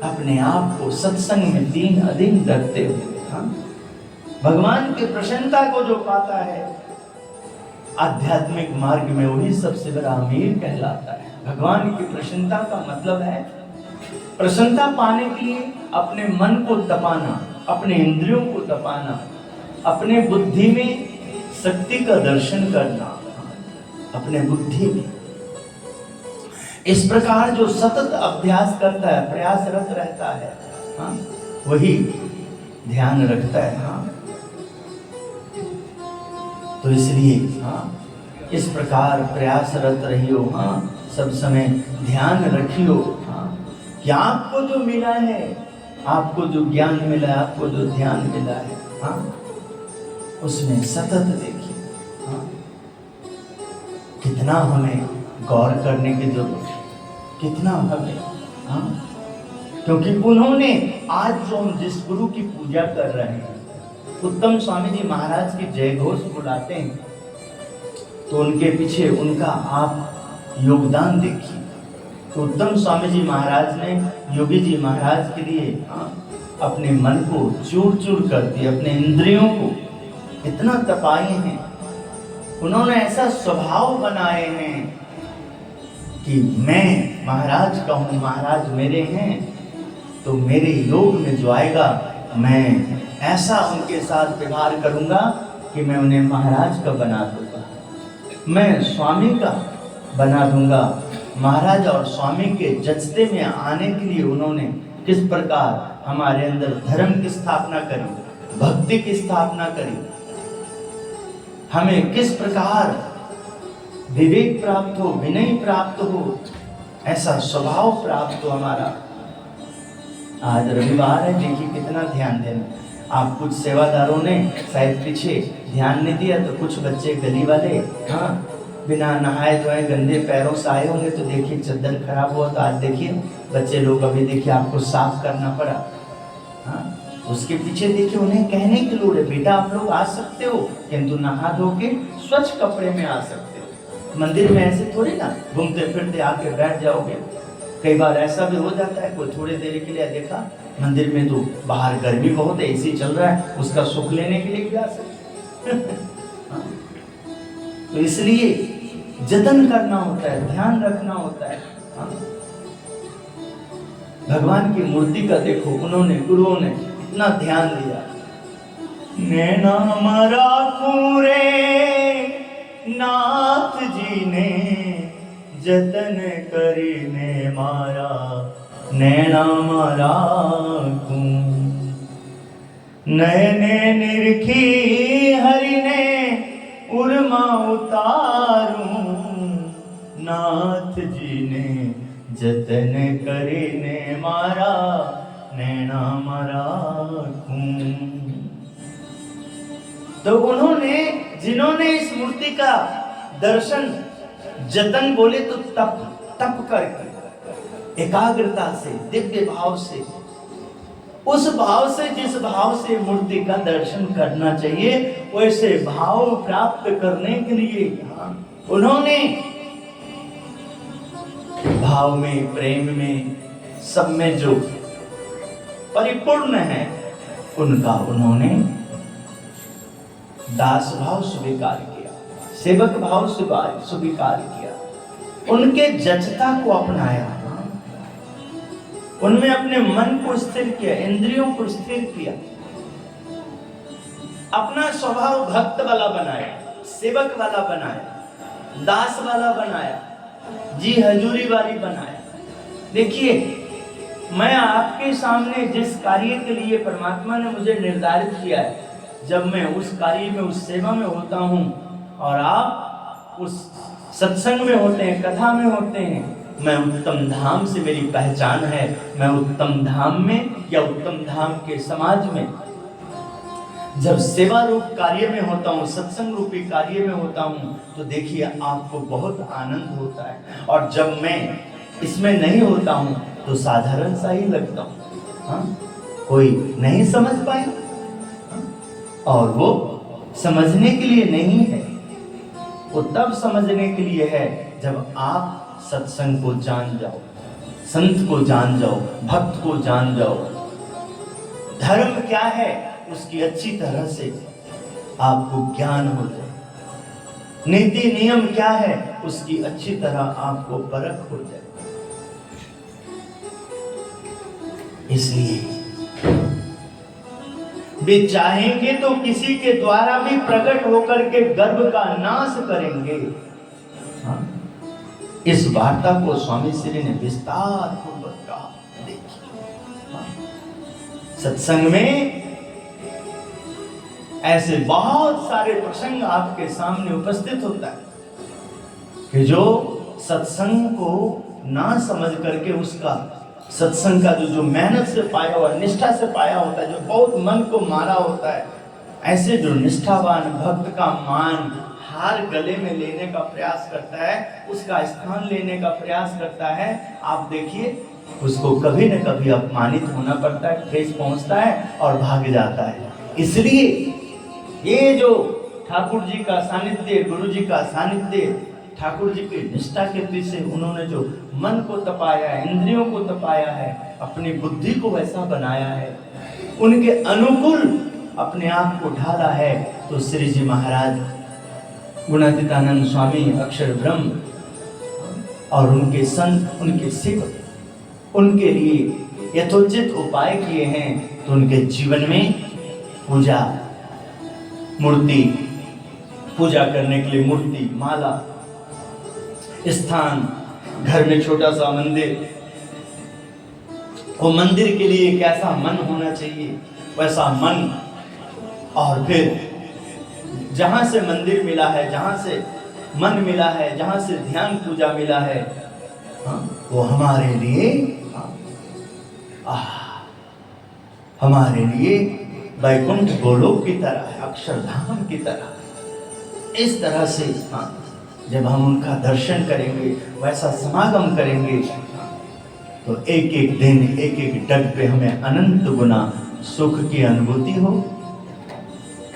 अपने आप को सत्संग में दीन अधीन रखते हुए, हाँ? भगवान की प्रसन्नता को जो पाता है आध्यात्मिक मार्ग में, वही सबसे बड़ा अमीर कहलाता है। भगवान की प्रसन्नता का मतलब है प्रसन्नता पाने के लिए अपने मन को तपाना, अपने इंद्रियों को तपाना, अपने बुद्धि में शक्ति का दर्शन करना, अपने बुद्धि में। इस प्रकार जो सतत अभ्यास करता है, प्रयासरत रहता है, हाँ? वही ध्यान रखता है, हाँ? तो इसलिए, हाँ, इस प्रकार प्रयासरत रहियो, हाँ? सब समय ध्यान रखियो, हाँ? कि आपको जो मिला है, आपको जो ज्ञान मिला है, आपको जो ध्यान मिला है, हाँ? उसमें सतत देखिए, हाँ? कितना हमें गौर करने की जरूरत है, कितना हमें, हाँ? क्योंकि उन्होंने आज जो हम जिस गुरु की पूजा कर रहे हैं, उत्तम स्वामी जी महाराज की जय घोष बुलाते हैं, तो उनके पीछे उनका आप योगदान देखिए। तो उत्तम स्वामी जी महाराज ने योगी जी महाराज के लिए, हाँ, अपने मन को चूर चूर कर दिया, अपने इंद्रियों को इतना तपाए हैं, उन्होंने ऐसा स्वभाव बनाए हैं कि मैं महाराज का हूँ, महाराज मेरे हैं, तो मेरे योग में जो आएगा मैं ऐसा उनके साथ व्यवहार करूंगा कि मैं उन्हें महाराज का बना दूंगा, मैं स्वामी का बना दूंगा। महाराज और स्वामी के जचते में आने के लिए उन्होंने किस प्रकार हमारे अंदर धर्म की स्थापना करी, भक्ति की स्थापना करी, हमें किस प्रकार विवेक प्राप्त हो, विनय प्राप्त हो, ऐसा स्वभाव प्राप्त हो हमारा। आज रविवार है, देखिए कितना ध्यान देना। आप कुछ सेवादारों ने शायद पीछे ध्यान नहीं दिया, तो कुछ बच्चे गली वाले, हाँ, बिना नहाए धोए गंदे पैरों से आए होंगे, तो देखिए चद्दर खराब हुआ, तो आज देखिए बच्चे लोग, अभी देखिए आपको साफ करना पड़ा, हाँ? उसके पीछे देखिए उन्हें कहने की लोड़ है, बेटा आप लोग आ सकते हो, किंतु नहा धो के स्वच्छ कपड़े में आ सकते हो। मंदिर में ऐसे थोड़ी ना घूमते फिरते आके बैठ जाओगे। कई बार ऐसा भी हो जाता है, कोई थोड़ी देर के लिए देखा मंदिर में, तो बाहर गर्मी बहुत है, एसी चल रहा है, उसका सुख लेने के लिए भी आ सकते तो इसलिए जतन करना होता है, ध्यान रखना होता है, हाँ? भगवान की मूर्ति का देखो, उन्होंने, गुरुओं ने इतना ध्यान दिया। नैना मरा रे नाथ जी ने जतन करीने मारा, नैना मारा नयने निरखी हरि ने उर्मा उतारूं, नाथ जी ने जतन करीने मारा, नैना मारा। तो उन्होंने, जिन्होंने इस मूर्ति का दर्शन, जतन बोले तो तप करके, एकाग्रता से, दिव्य भाव से, उस भाव से, जिस भाव से मूर्ति का दर्शन करना चाहिए, वैसे भाव प्राप्त करने के लिए उन्होंने भाव में, प्रेम में, सब में जो परिपूर्ण है, उनका उन्होंने दास भाव स्वीकार किया, सेवक भाव स्वीकार किया, उनके जचता को अपनाया, उनमें अपने मन को स्थिर किया, इंद्रियों को स्थिर किया, अपना स्वभाव भक्त वाला बनाया, सेवक वाला बनाया, दास वाला बनाया, जी हजूरी वाली बनाया। देखिए, मैं आपके सामने जिस कार्य के लिए परमात्मा ने मुझे निर्धारित किया है, जब मैं उस कार्य में, उस सेवा में होता हूँ और आप उस सत्संग में होते हैं, कथा में होते हैं, मैं उत्तम धाम से, मेरी पहचान है, मैं उत्तम धाम में या उत्तम धाम के समाज में, जब सेवा रूप कार्य में होता हूँ, सत्संग रूपी कार्य में होता हूँ, तो देखिए आपको बहुत आनंद होता है। और जब मैं इसमें नहीं होता हूँ तो साधारण सा ही लगता हूँ। हाँ, कोई नहीं समझ पाए, और वो समझने के लिए नहीं है, वो तब समझने के लिए है जब आप सत्संग को जान जाओ, संत को जान जाओ, भक्त को जान जाओ। धर्म क्या है उसकी अच्छी तरह से आपको ज्ञान हो जाए, नीति नियम क्या है उसकी अच्छी तरह आपको परख हो जाए। इसलिए वे चाहेंगे तो किसी के द्वारा भी प्रकट होकर के गर्भ का नाश करेंगे। हाँ? इस वार्ता को स्वामी श्री ने विस्तार पूर्वक कहा। देखिए, हाँ? सत्संग में ऐसे बहुत सारे प्रसंग आपके सामने उपस्थित होता है कि जो सत्संग को ना समझ करके उसका सत्संग का जो मेहनत से पाया हुआ, निष्ठा से पाया होता है, जो बहुत मन को मारा होता है, ऐसे जो निष्ठावान भक्त का मान हार गले में लेने का प्रयास करता है, उसका स्थान लेने का प्रयास करता है, आप देखिए उसको कभी न कभी अपमानित होना पड़ता है, ठेस पहुंचता है और भाग जाता है। इसलिए ये जो ठाकुर जी का सानिध्य, गुरु जी का सानिध्य, ठाकुर जी की निष्ठा के पीछे उन्होंने जो मन को तपाया है, इंद्रियों को तपाया है, अपनी बुद्धि को वैसा बनाया है, उनके अनुकूल अपने आप को ढाला है, तो श्री जी महाराज गुणातीतानंद स्वामी अक्षर ब्रह्म और उनके संत, उनके सेवक उनके लिए यथोचित उपाय किए हैं। तो उनके जीवन में पूजा, मूर्ति, पूजा करने के लिए मूर्ति, माला, स्थान, घर में छोटा सा मंदिर, वो मंदिर के लिए कैसा मन होना चाहिए वैसा मन, और फिर जहां से मंदिर मिला है, जहां से मन मिला है, जहां से ध्यान पूजा मिला है, वो हमारे लिए हमारे लिए वैकुंठ गोलोक की तरह है, अक्षरधाम की तरह। इस तरह से जब हम उनका दर्शन करेंगे, वैसा समागम करेंगे, तो एक एक दिन, एक एक डग पे हमें अनंत गुना सुख की अनुभूति हो।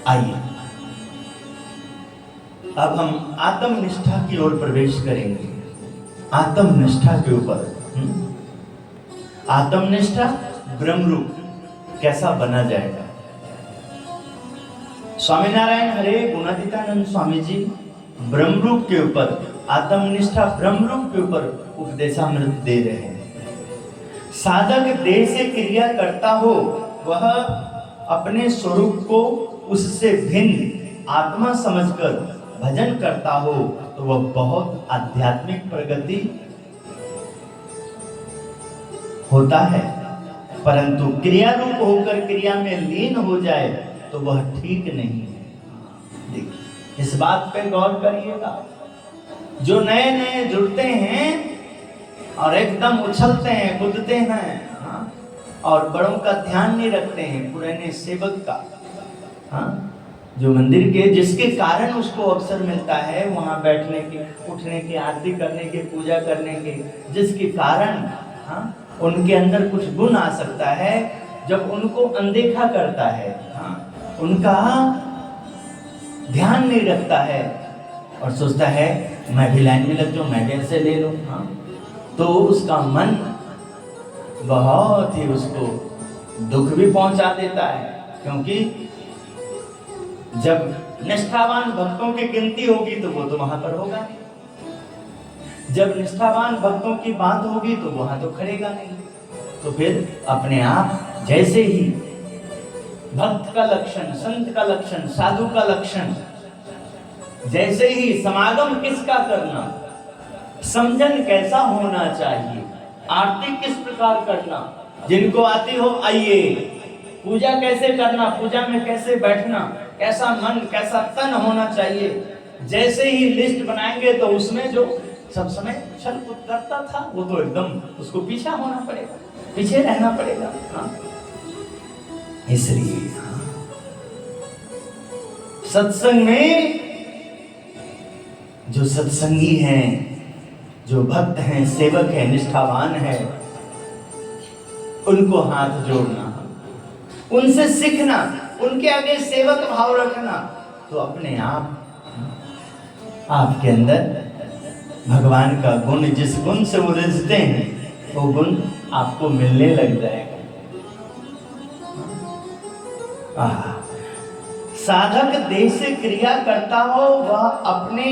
आइए अब हम आत्मनिष्ठा की ओर प्रवेश करेंगे। आत्मनिष्ठा के ऊपर, आत्मनिष्ठा ब्रह्मरूप कैसा बना जाएगा। स्वामीनारायण हरे गुणातीतानंद स्वामी जी ब्रह्मरूप के ऊपर, आत्मनिष्ठा ब्रह्मरूप के ऊपर उपदेशामृत दे रहे हैं। साधक देह से क्रिया करता हो, वह अपने स्वरूप को उससे भिन्न आत्मा समझकर भजन करता हो, तो वह बहुत आध्यात्मिक प्रगति होता है। परंतु क्रिया रूप होकर क्रिया में लीन हो जाए तो वह ठीक नहीं है। देखिए, इस बात पे गौर करिएगा। जो नए नए जुड़ते हैं और एकदम उछलते हैं, कूदते हैं, और बड़ों का ध्यान नहीं रखते हैं, पुराने सेवक का, जो मंदिर के जिसके कारण उसको अवसर मिलता है वहां बैठने के, उठने के, आरती करने के, पूजा करने के, जिसके कारण उनके अंदर कुछ गुण आ सकता है, जब उनको अनदेखा करता है, उनका ध्यान नहीं रखता है और सोचता है मैं भी लाइन में लग जाऊं, मैं भी ऐसे ले लूं, तो उसका मन बहुत ही उसको दुख भी पहुंचा देता है। क्योंकि जब निष्ठावान भक्तों की गिनती होगी तो वो तो वहां पर होगा नहीं, जब निष्ठावान भक्तों की बात होगी तो वहां तो खड़ेगा नहीं। तो फिर अपने आप जैसे ही भक्त का लक्षण, संत का लक्षण, साधु का लक्षण, जैसे ही समागम किसका करना, समझन कैसा होना चाहिए, आरती किस प्रकार करना, जिनको आती हो आइए, पूजा कैसे करना, पूजा में कैसे बैठना, कैसा मन, कैसा तन होना चाहिए, जैसे ही लिस्ट बनाएंगे तो उसमें जो सब समय छल कूद करता था वो तो एकदम उसको पीछा होना पड़ेगा, पीछे रहना पड़ेगा। इसलिए सत्संग में जो सत्संगी हैं, जो भक्त हैं, सेवक हैं, निष्ठावान हैं, उनको हाथ जोड़ना, उनसे सीखना, उनके आगे सेवक भाव रखना, तो अपने आप आपके अंदर भगवान का गुण, जिस गुण से वो रिझते हैं, वो गुण आपको मिलने लग जाएगा। साधक देह से क्रिया करता हो, वह अपने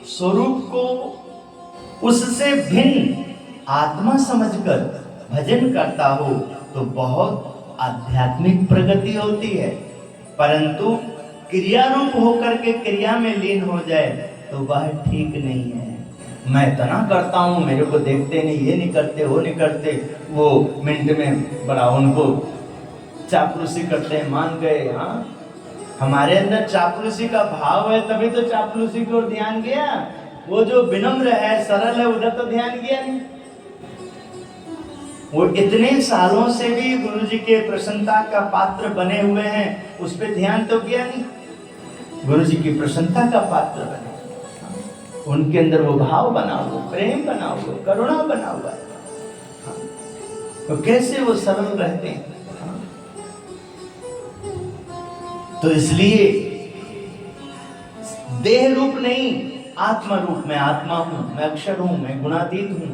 स्वरूप को उससे भिन्न आत्मा समझकर भजन करता हो तो बहुत आध्यात्मिक प्रगति होती है। परंतु क्रिया रूप होकर के क्रिया में लीन हो जाए तो वह ठीक नहीं है। मैं इतना करता हूँ, मेरे को देखते नहीं, ये नहीं करते, वो नहीं करते, वो मिनट में बड़ा उनको चापलूसी करते हैं, मान गए। हाँ, हमारे अंदर चापलूसी का भाव है, तभी तो चापलूसी की ओर ध्यान गया। वो जो विनम्र है, सरल है, उधर तो ध्यान गया नहीं। वो इतने सालों से भी गुरु जी के प्रसन्नता का पात्र बने हुए हैं, उस पर ध्यान तो किया नहीं। गुरु जी की प्रसन्नता का पात्र बने, उनके अंदर वो भाव बना हुआ, प्रेम बना हुआ, करुणा बना हुआ है, तो कैसे वो सरल रहते हैं। तो इसलिए देह रूप नहीं, आत्मा रूप, मैं आत्मा हूं, मैं अक्षर हूं, मैं गुणातीत हूं,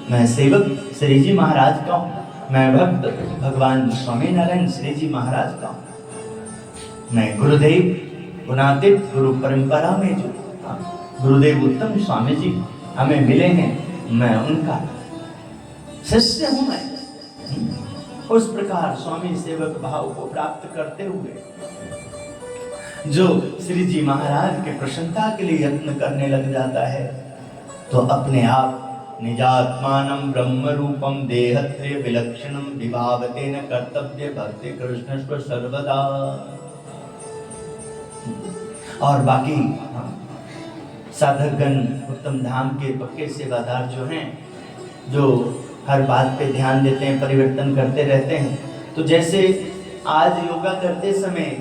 मैं सेवक श्री जी महाराज का हूं, मैं भक्त भगवान स्वामी नारायण श्री जी महाराज का हूं, मैं गुरुदेव गुणातीत गुरु परंपरा में जो गुरुदेव उत्तम स्वामी जी हमें मिले हैं, मैं उनका शिष्य हूं। मैं उस प्रकार स्वामी सेवक भाव को प्राप्त करते हुए जो श्री जी महाराज के प्रसन्नता के लिए यत्न करने लग जाता है, तो अपने आप निजात्मानं ब्रह्म रूपम देहत्रे विलक्षणम विभावते न कर्तव्य भक्ति कृष्ण सर्वदा। और बाकी साधकगण, उत्तम धाम के पक्के सेवादार जो हैं, जो हर बात पे ध्यान देते हैं, परिवर्तन करते रहते हैं। तो जैसे आज योगा करते समय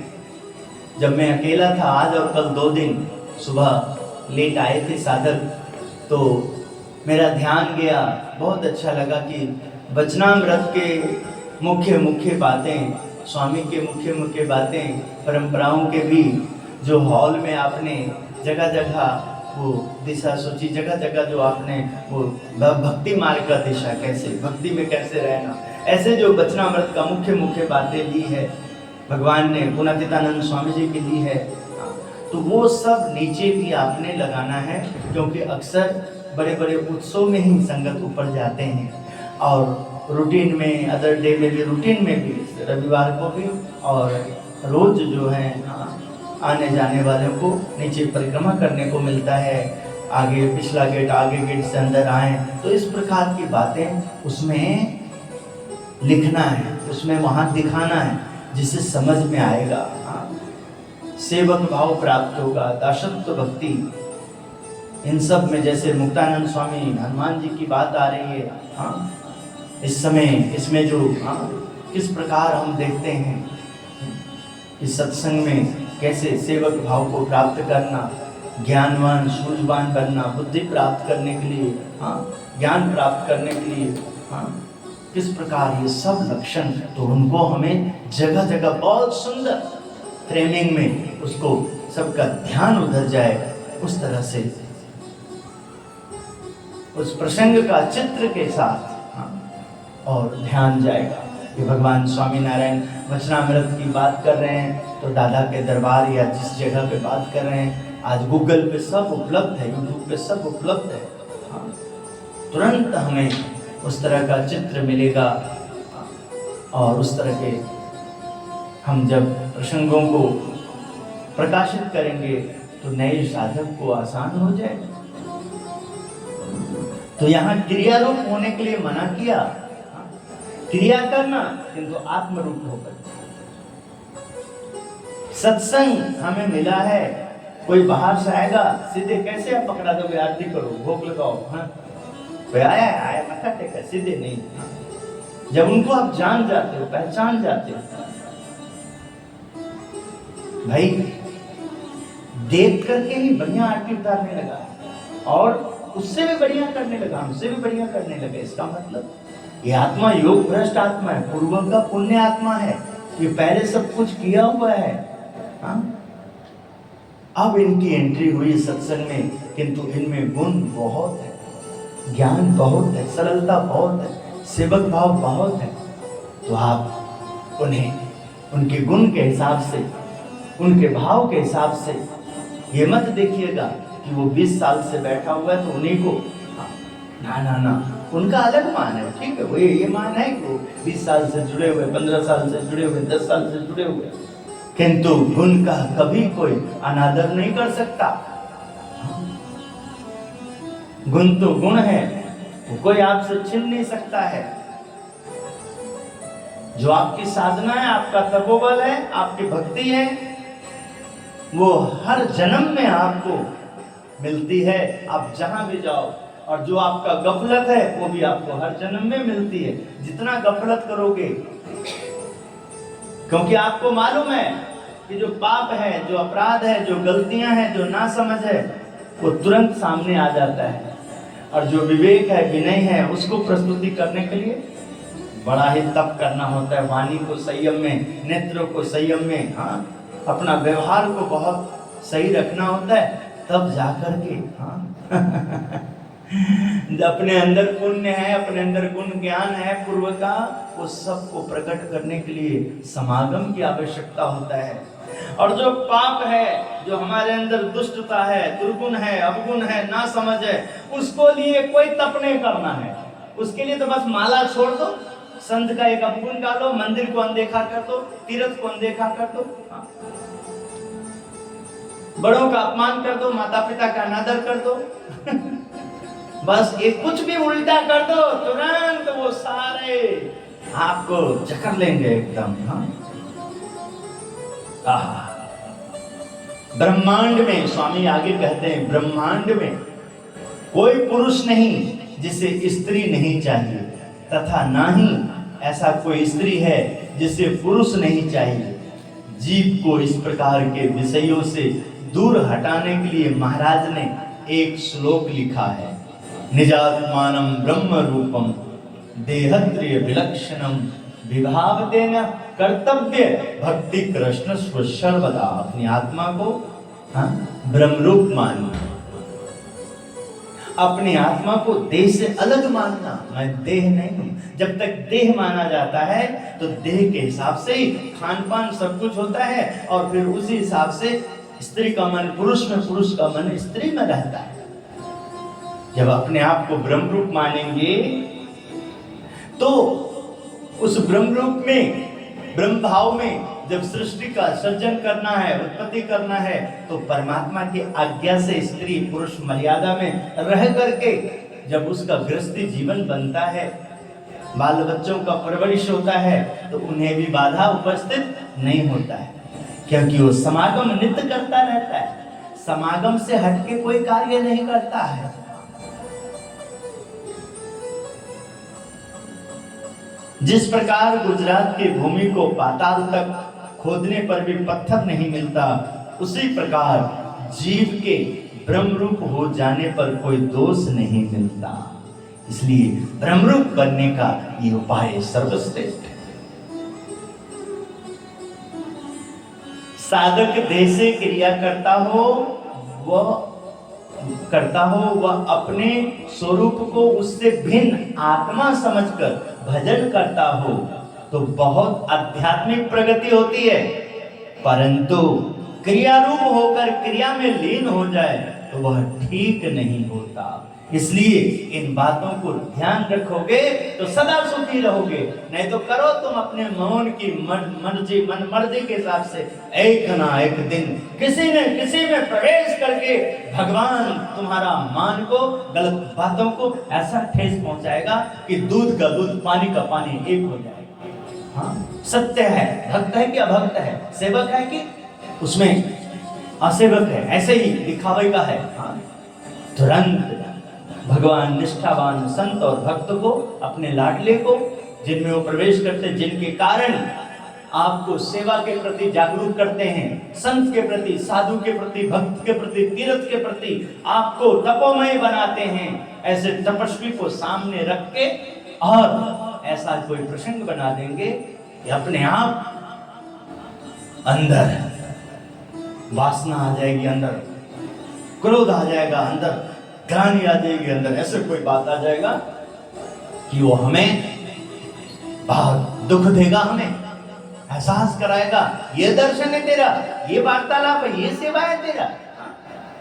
जब मैं अकेला था, आज और कल 2 दिन सुबह लेट आए थे साधक, तो मेरा ध्यान गया, बहुत अच्छा लगा कि वचनामृत के मुख्य मुख्य बातें, स्वामी के मुख्य मुख्य बातें, परंपराओं के भी जो हॉल में आपने जगह जगह वो दिशा सोची, जगह जगह जो आपने वो भक्ति मार्ग का दिशा, कैसे भक्ति में कैसे रहना, ऐसे जो वचनामृत का मुख्य मुख्य बातें ली है भगवान ने, गुणातीतानंद स्वामी जी की ली है, तो वो सब नीचे भी आपने लगाना है। क्योंकि अक्सर बड़े बड़े उत्सव में ही संगत ऊपर जाते हैं, और रूटीन में, अदर डे में भी, रूटीन में भी, रविवार को भी, और रोज जो है आने जाने वालों को नीचे परिक्रमा करने को मिलता है। आगे पिछला गेट, आगे गेट से अंदर आए, तो इस प्रकार की बातें उसमें लिखना है, उसमें वहाँ दिखाना है, जिससे समझ में आएगा, सेवक भाव प्राप्त होगा, दासत्व भक्ति, इन सब में जैसे मुक्तानंद स्वामी हनुमान जी की बात आ रही है। हाँ, इस समय इसमें जो किस प्रकार हम देखते हैं इस सत्संग में कैसे सेवक भाव को प्राप्त करना, ज्ञानवान सूझवान बनना, बुद्धि प्राप्त करने के लिए, ज्ञान प्राप्त करने के लिए, किस प्रकार ये सब लक्षण, तो उनको हमें जगह जगह बहुत सुंदर फ्रेमिंग में उसको सबका ध्यान उधर जाए, उस तरह से उस प्रसंग का चित्र के साथ और ध्यान जाएगा कि भगवान स्वामी नारायण वचनामृत की बात कर रहे हैं, तो दादा के दरबार या जिस जगह पे बात कर रहे हैं, आज गूगल पे सब उपलब्ध है, यूट्यूब पे सब उपलब्ध है। तुरंत हमें उस तरह का चित्र मिलेगा, और उस तरह के हम जब प्रसंगों को प्रकाशित करेंगे तो नए साधक को आसान हो जाएगा। तो यहाँ क्रिया रूप होने के लिए मना किया, क्रिया करना किंतु आत्म रूप होकर। सत्संग हमें मिला है, कोई बाहर से आएगा, सीधे कैसे आप पकड़ा दोगे, आरती करो, भोग लगाओ, कोई आया मत्था टेका, सीधे नहीं। जब उनको आप जान जाते हो, पहचान जाते हो, भाई देख करके ही बढ़िया आरती उतारने लगा और उससे भी बढ़िया करने लगा, हमसे भी बढ़िया करने लगे। इसका मतलब ये आत्मा योग भ्रष्ट आत्मा है, पूर्वक का पुण्य आत्मा है, ये पहले सब कुछ किया हुआ है। हाँ? अब इनकी एंट्री हुई सत्संग में, किंतु इनमें गुण बहुत है, ज्ञान बहुत है, सरलता बहुत है, सेवक भाव बहुत है। तो आप उन्हें उनके गुण के हिसाब से, उनके भाव के हिसाब से ये मत देखिएगा कि वो 20 साल से बैठा हुआ है तो उन्हीं को, ना ना ना, उनका अलग मान है, ठीक है, वो ये मान है कि वो 20 साल से जुड़े हुए, 15 साल से जुड़े हुए, 10 साल से जुड़े हुए, किंतु गुण का कभी कोई अनादर नहीं कर सकता। गुण तो गुण है, वो कोई आपसे छीन नहीं सकता है। जो आपकी साधना है, आपका तपोबल है, आपकी भक्ति है, वो हर जन्म में आपको मिलती है, आप जहां भी जाओ। और जो आपका गफलत है वो भी आपको हर जन्म में मिलती है, जितना गफलत करोगे, क्योंकि आपको मालूम है कि जो पाप है, जो अपराध है, जो गलतियां हैं, जो नासमझ है, वो तुरंत सामने आ जाता है। और जो विवेक है, विनय है, उसको प्रस्तुति करने के लिए बड़ा ही तप करना होता है। वाणी को संयम में, नेत्रों को संयम में, हाँ, अपना व्यवहार को बहुत सही रखना होता है, तब जाकर के, हाँ अपने अंदर पुण्य है, अपने अंदर गुण ज्ञान है पूर्व का, उस सब को प्रकट करने के लिए समागम की आवश्यकता होता है। और जो पाप है, जो हमारे अंदर दुष्टता है, दुर्गुण है, अवगुण है, ना समझ है, उसको लिए कोई तप नहीं करना है। उसके लिए तो बस माला छोड़ दो, संत का एक अवगुण डालो, मंदिर को अनदेखा कर दो, तीर्थ को अनदेखा कर दो, हाँ। बड़ों का अपमान कर दो, माता पिता का अनादर कर दो बस ये कुछ भी उल्टा कर दो, तुरंत वो सारे आपको जकड़ लेंगे एकदम। हाँ, ब्रह्मांड में, स्वामी आगे कहते हैं, ब्रह्मांड में कोई पुरुष नहीं जिसे स्त्री नहीं चाहिए, तथा ना ही ऐसा कोई स्त्री है जिसे पुरुष नहीं चाहिए। जीव को इस प्रकार के विषयों से दूर हटाने के लिए महाराज ने एक श्लोक लिखा है, निजात्मानं ब्रह्म रूपम देहत्रय विलक्षणम विभावतेन कर्तव्य भक्ति कृष्ण सर्वदा। अपनी आत्मा को, हाँ, ब्रह्म रूप मानना, अपनी आत्मा को देह से अलग मानना। मैं देह नहीं हूं। जब तक देह माना जाता है तो देह के हिसाब से ही खान पान सब कुछ होता है, और फिर उसी हिसाब से स्त्री का मन पुरुष में, पुरुष का मन स्त्री में रहता है। जब अपने आप को ब्रह्म रूप मानेंगे तो उस ब्रह्म रूप में, ब्रह्म भाव में जब सृष्टि का सृजन करना है, उत्पत्ति करना है, तो परमात्मा की आज्ञा से स्त्री पुरुष मर्यादा में रह करके जब उसका गृहस्थी जीवन बनता है, बाल बच्चों का परवरिश होता है, तो उन्हें भी बाधा उपस्थित नहीं होता है, क्योंकि वो समागम नित्य करता रहता है। समागम से हटके कोई कार्य नहीं करता है। जिस प्रकार गुजरात की भूमि को पाताल तक खोदने पर भी पत्थर नहीं मिलता, उसी प्रकार जीव के ब्रह्म रूप हो जाने पर कोई दोष नहीं मिलता। इसलिए ब्रह्म रूप बनने का ये उपाय सर्वश्रेष्ठ है। साधक देह से क्रिया करता हो, वह अपने स्वरूप को उससे भिन्न आत्मा समझकर भजन करता हो तो बहुत आध्यात्मिक प्रगति होती है। परंतु क्रिया रूप होकर क्रिया में लीन हो जाए तो वह ठीक नहीं होता। इसलिए इन बातों को ध्यान रखोगे तो सदा सुखी रहोगे। नहीं तो करो तुम अपने मन की मन मर्जी के हिसाब से, एक ना एक दिन किसी ने किसी में प्रवेश करके भगवान तुम्हारा मान को, गलत बातों को ऐसा ठेस पहुंचाएगा कि दूध का दूध, पानी का पानी एक हो जाएगा। हाँ, सत्य है, भक्त है कि अभक्त है, सेवक है कि उसमें असेवक है, ऐसे ही दिखावे का है। हाँ, तुरंत भगवान निष्ठावान संत और भक्त को, अपने लाडले को, जिनमें वो प्रवेश करते, जिनके कारण आपको सेवा के प्रति जागरूक करते हैं, संत के प्रति, साधु के प्रति, भक्त के प्रति, तीर्थ के प्रति आपको तपोमय बनाते हैं। ऐसे तपस्वी को सामने रख के और ऐसा कोई प्रसंग बना देंगे कि अपने आप अंदर वासना आ जाएगी, अंदर क्रोध आ जाएगा, अंदर ग्लानि आ जाएगी, अंदर ऐसे कोई बात आ जाएगा कि वो हमें बहुत दुख देगा, हमें एहसास कराएगा। ये दर्शन है तेरा, ये वार्तालाप है, ये सेवा है तेरा,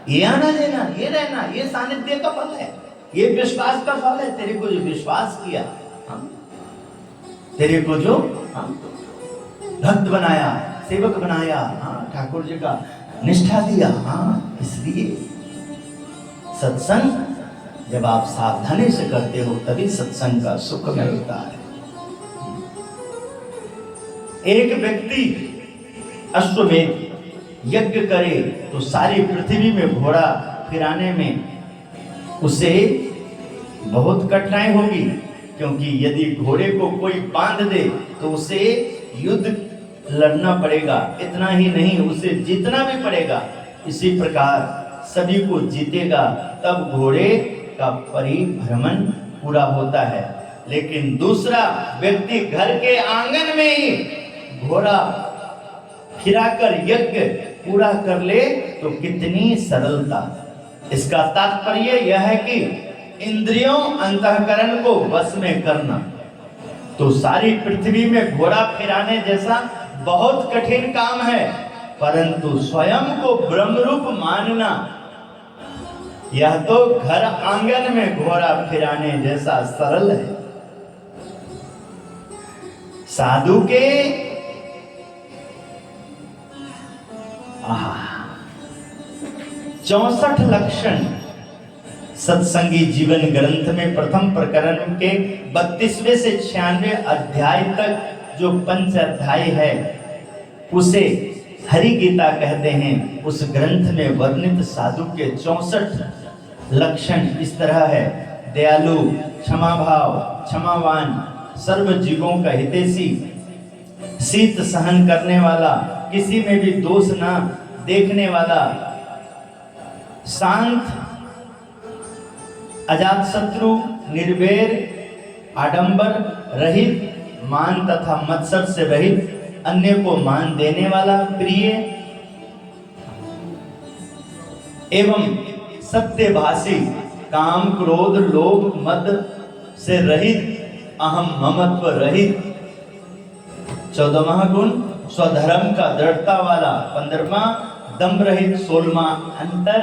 ये आना देना, ये रहना, ये सानिध्य का फल है, ये विश्वास का फल है। तेरे को जो विश्वास किया, तेरे को जो भक्त बनाया, सेवक बनाया, ठाकुर जी का निष्ठा दिया, इसलिए सत्संग जब आप सावधानी से करते हो तभी सत्संग का सुख मिलता है। एक व्यक्ति अश्वमेध यज्ञ करे तो सारी पृथ्वी में घोड़ा फिराने में उसे बहुत कठिनाई होगी, क्योंकि यदि घोड़े को कोई बांध दे तो उसे युद्ध लड़ना पड़ेगा। इतना ही नहीं, उसे जीतना भी पड़ेगा। इसी प्रकार सभी को जीतेगा तब घोड़े का परिभ्रमण पूरा होता है। लेकिन दूसरा व्यक्ति घर के आंगन में ही घोड़ा फिराकर यज्ञ पूरा कर ले तो कितनी सरलता। इसका तात्पर्य यह है कि इंद्रियों अंतःकरण को वश में करना तो सारी पृथ्वी में घोड़ा फिराने जैसा बहुत कठिन काम है, परंतु स्वयं को ब्रह्मरूप मानना यह तो घर आंगन में घोड़ा फिराने जैसा सरल है। साधु के 64 लक्षण सत्संगी जीवन ग्रंथ में प्रथम प्रकरण के 32वें से 96वें अध्याय तक जो पंच अध्याय है उसे हरि गीता कहते हैं। उस ग्रंथ में वर्णित साधु के 64 लक्षण इस तरह है: दयालु, क्षमा भाव, क्षमावान, सर्व जीवों का हितैषी, शीत सहन करने वाला, किसी में भी दोष ना देखने वाला, शांत, अजात शत्रु, निर्वैर, आडंबर रहित, मान तथा मत्सर से रहित, अन्य को मान देने वाला, प्रिय एवं सत्यभाषी, काम क्रोध लोभ मद से रहित, अहम ममत्व रहित। 14वां गुण स्वधर्म का दृढ़ता वाला। 15वां दम रहित। 16वां अंतर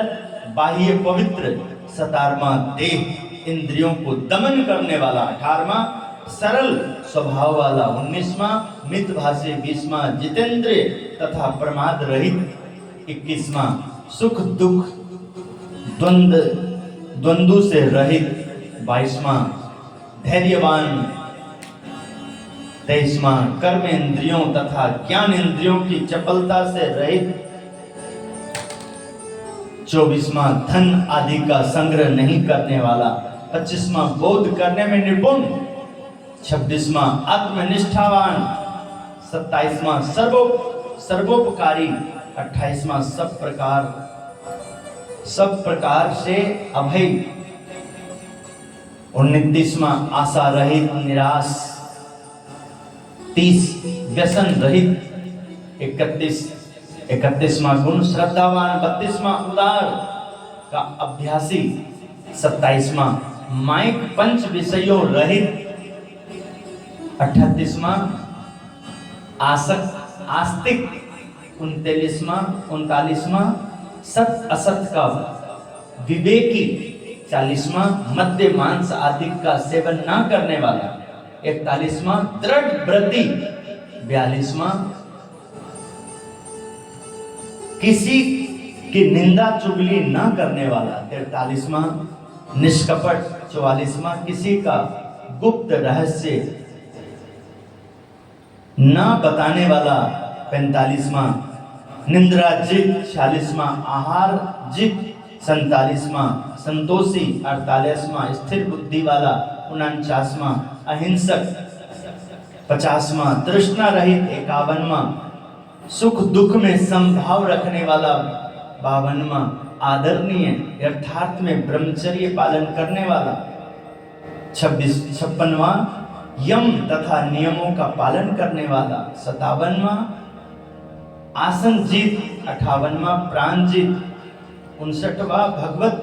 बाह्य पवित्र। 17वां देह इंद्रियों को दमन करने वाला। 18वां सरल स्वभाव वाला। 19वां मितभाषी। 20वां जितेंद्रिय तथा प्रमाद रहित। 21वां सुख दुख द्वंद्व से रहित। 22वां धैर्यवान। 23वां कर्म इंद्रियों तथा ज्ञान इंद्रियों की चपलता से रहित। 24वां धन आदि का संग्रह नहीं करने वाला। 25वां बोध करने में निपुण। 26वां आत्मनिष्ठावान। 27वां सर्वोपकारी। 28वां सब प्रकार से अभय। 29वां आशा रहित निराश। 30 व्यसन रहित। 31वां गुण श्रद्धावान। 32वां उदार का अभ्यासी। 27वां माइक पंच विषयों रहित। 38वां आस्तिक। 39वां सत असत का विवेकी। 40वां मद्य मांस आदि का सेवन ना करने वाला। 41वां दृढ़ व्रती। 42वां किसी की निंदा चुगली ना करने वाला। 43वां निष्कपट। 44वां किसी का गुप्त रहस्य ना बताने वाला। 45वां निंद्रा जित। 46वां आहार जित। 47वां संतोषी। 48वां स्थिर बुद्धि वाला। 49वां अहिंसक। 50वां तृष्णा रहित, 51वां सुख दुख में समभाव रखने वाला, 52वां आदरणीय यथार्थ में ब्रह्मचर्य पालन करने वाला, 56वां यम तथा नियमों का पालन करने वाला, 57वां आसन जीत, 58वां प्राण जीत, 59वां भगवत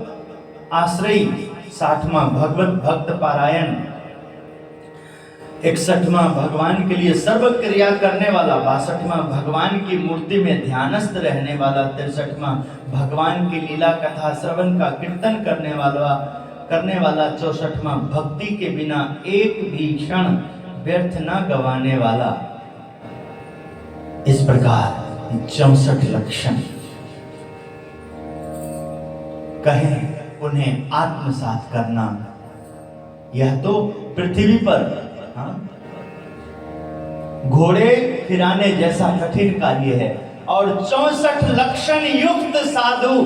आश्रयी, 60वां भगवत भक्त पारायण, 61वां भगवान के लिए सर्व क्रिया करने वाला, 62वां भगवान की मूर्ति में ध्यानस्थ रहने वाला, 63वां भगवान की लीला कथा श्रवण का कीर्तन करने वाला, 64वां भक्ति के बिना एक भी क्षण व्यर्थ न गवाने वाला। इस प्रकार 64 लक्षण कहें उन्हें आत्मसात करना। यह तो पृथ्वी पर घोड़े फिराने जैसा कठिन कार्य है, और 64 लक्षण युक्त साधु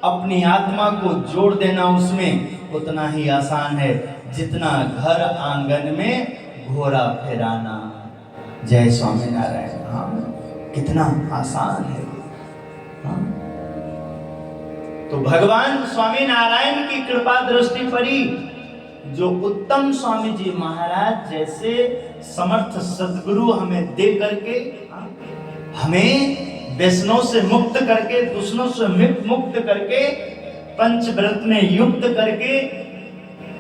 अपनी आत्मा को जोड़ देना उसमें उतना ही आसान है जितना घर आंगन में घोड़ा फिराना। जय स्वामीनारायण। हाँ, कितना आसान है। हाँ? तो भगवान स्वामीनारायण की कृपा दृष्टि पड़ी, जो उत्तम स्वामी जी महाराज जैसे समर्थ सद्गुरु हमें दे करके, हमें व्यसनों से मुक्त करके, दुष्णों से मुक्त करके, पंचव्रत में युक्त करके,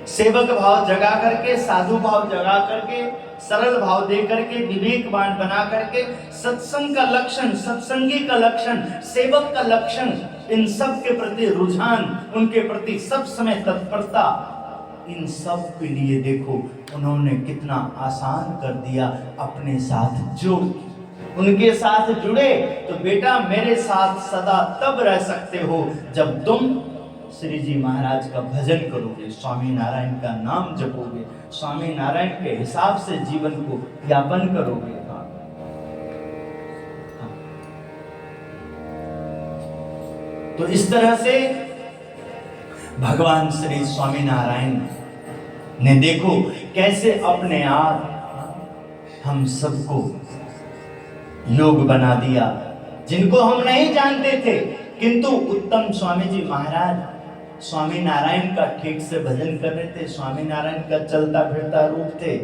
सेवक भाव जगा करके, साधु भाव जगा करके, सरल भाव दे करके, विवेकवान बना करके, सत्संग का लक्षण, सत्संगी का लक्षण, सेवक का लक्षण, इन सब के प्रति रुझान, उनके प्रति सब समय तत्परता, इन सब के लिए देखो उन्होंने कितना आसान कर दिया। अपने साथ जोड़, उनके साथ जुड़े तो बेटा मेरे साथ सदा तब रह सकते हो जब तुम श्री जी महाराज का भजन करोगे, स्वामी नारायण का नाम जपोगे, स्वामी नारायण के हिसाब से जीवन को यापन करोगे। तो इस तरह से भगवान श्री स्वामी नारायण ने देखो कैसे अपने आप हम सबको योग बना दिया, जिनको हम नहीं जानते थे, किंतु उत्तम स्वामी जी महाराज स्वामी नारायण का ठीक से भजन कर रहे थे, स्वामी नारायण का चलता फिरता रूप थे,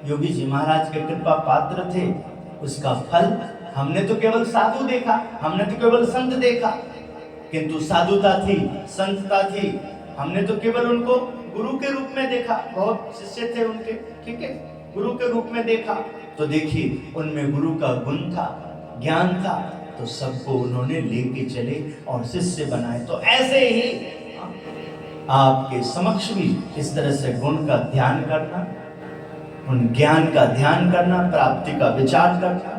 योगी जी महाराज के कृपा पात्र थे। उसका फल हमने तो केवल साधु देखा, हमने तो केवल संत देखा, किंतु साधुता थी, संतता थी, हमने तो केवल उनको गुरु के रूप में देखा, बहुत शिष्य थे उनके, ठीक है, गुरु के रूप में देखा। तो देखिए उनमें गुरु का गुण था, ज्ञान था, तो सबको उन्होंने लेके चले और शिष्य बनाए। तो ऐसे ही आपके समक्ष भी इस तरह से गुण का ध्यान करना, उन ज्ञान का ध्यान करना, प्राप्ति का विचार करना,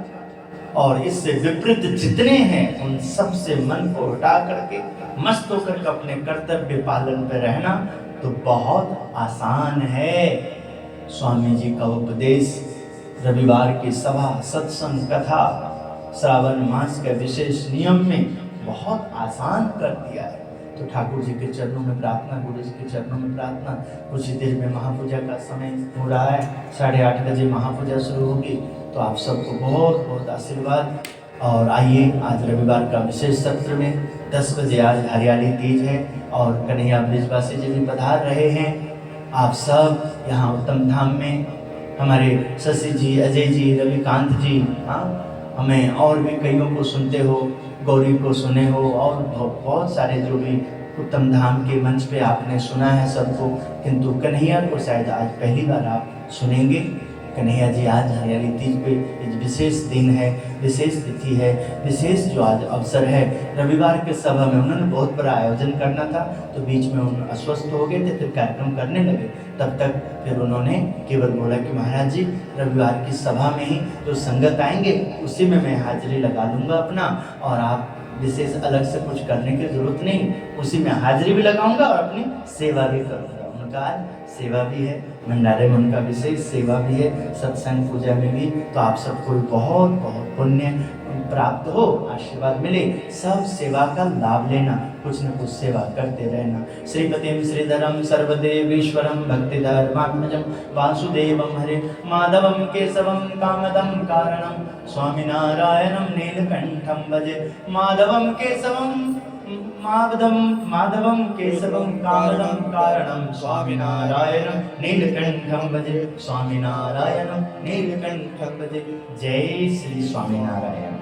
और इससे विपरीत जितने हैं उन सब से मन को हटा करके मस्त होकर अपने कर्तव्य पालन पे रहना, तो बहुत आसान है। स्वामी जी का उपदेश, रविवार की सभा, सत्संग, कथा, श्रावण मास के विशेष नियम में बहुत आसान कर दिया है। तो ठाकुर जी के चरणों में प्रार्थना, गुरु जी के चरणों में प्रार्थना। कुछ ही देर में महापूजा का समय हो रहा है, 8:30 बजे महापूजा शुरू होगी। तो आप सबको बहुत बहुत आशीर्वाद। और आइए आज रविवार का विशेष सत्र में 10 बजे आज हरियाली तीज है और कन्हैया ब्रिजवासी जी भी पधार रहे हैं। आप सब यहाँ उत्तम धाम में, हमारे शशि जी, अजय जी, रविकांत जी, हाँ, हमें और भी कईयों को सुनते हो, गौरी को सुने हो, और बहुत सारे जो भी उत्तम धाम के मंच पे आपने सुना है सबको, किंतु कन्हैया को शायद आज पहली बार आप सुनेंगे। कन्हैया जी आज हरियाली तीज पे एक विशेष दिन है, विशेष तिथि है, विशेष जो आज अवसर है। रविवार के सभा में उन्होंने बहुत बड़ा आयोजन करना था, तो बीच में उन अस्वस्थ हो गए थे, फिर कार्यक्रम करने लगे। तब तक फिर उन्होंने केवल बोला कि महाराज जी रविवार की सभा में ही जो संगत आएंगे उसी में मैं हाजिरी लगा लूँगा अपना, और आप विशेष अलग से कुछ करने की जरूरत नहीं, उसी में हाजिरी भी लगाऊंगा और अपनी सेवा भी करूँगा। प्रकार सेवा भी है, भंडारे में उनका विशेष सेवा भी है, सत्संग पूजा में भी। तो आप सबको बहुत बहुत पुण्य प्राप्त हो, आशीर्वाद मिले, सब सेवा का लाभ लेना, कुछ न कुछ सेवा करते रहना। श्रीपतिम श्रीधरम सर्वदेवीश्वरम भक्तिधर्मात्मजम वासुदेवम हरे माधवम केशवम कामदम कारणम स्वामिनारायणम नीलकंठम भजे माधवम केशवम माधवम केशवम कामदम कारणम स्वामिनारायणम नीलकंठम भजे स्वामिनारायणम नीलकंठम भजे। जय श्री स्वामिनारायण।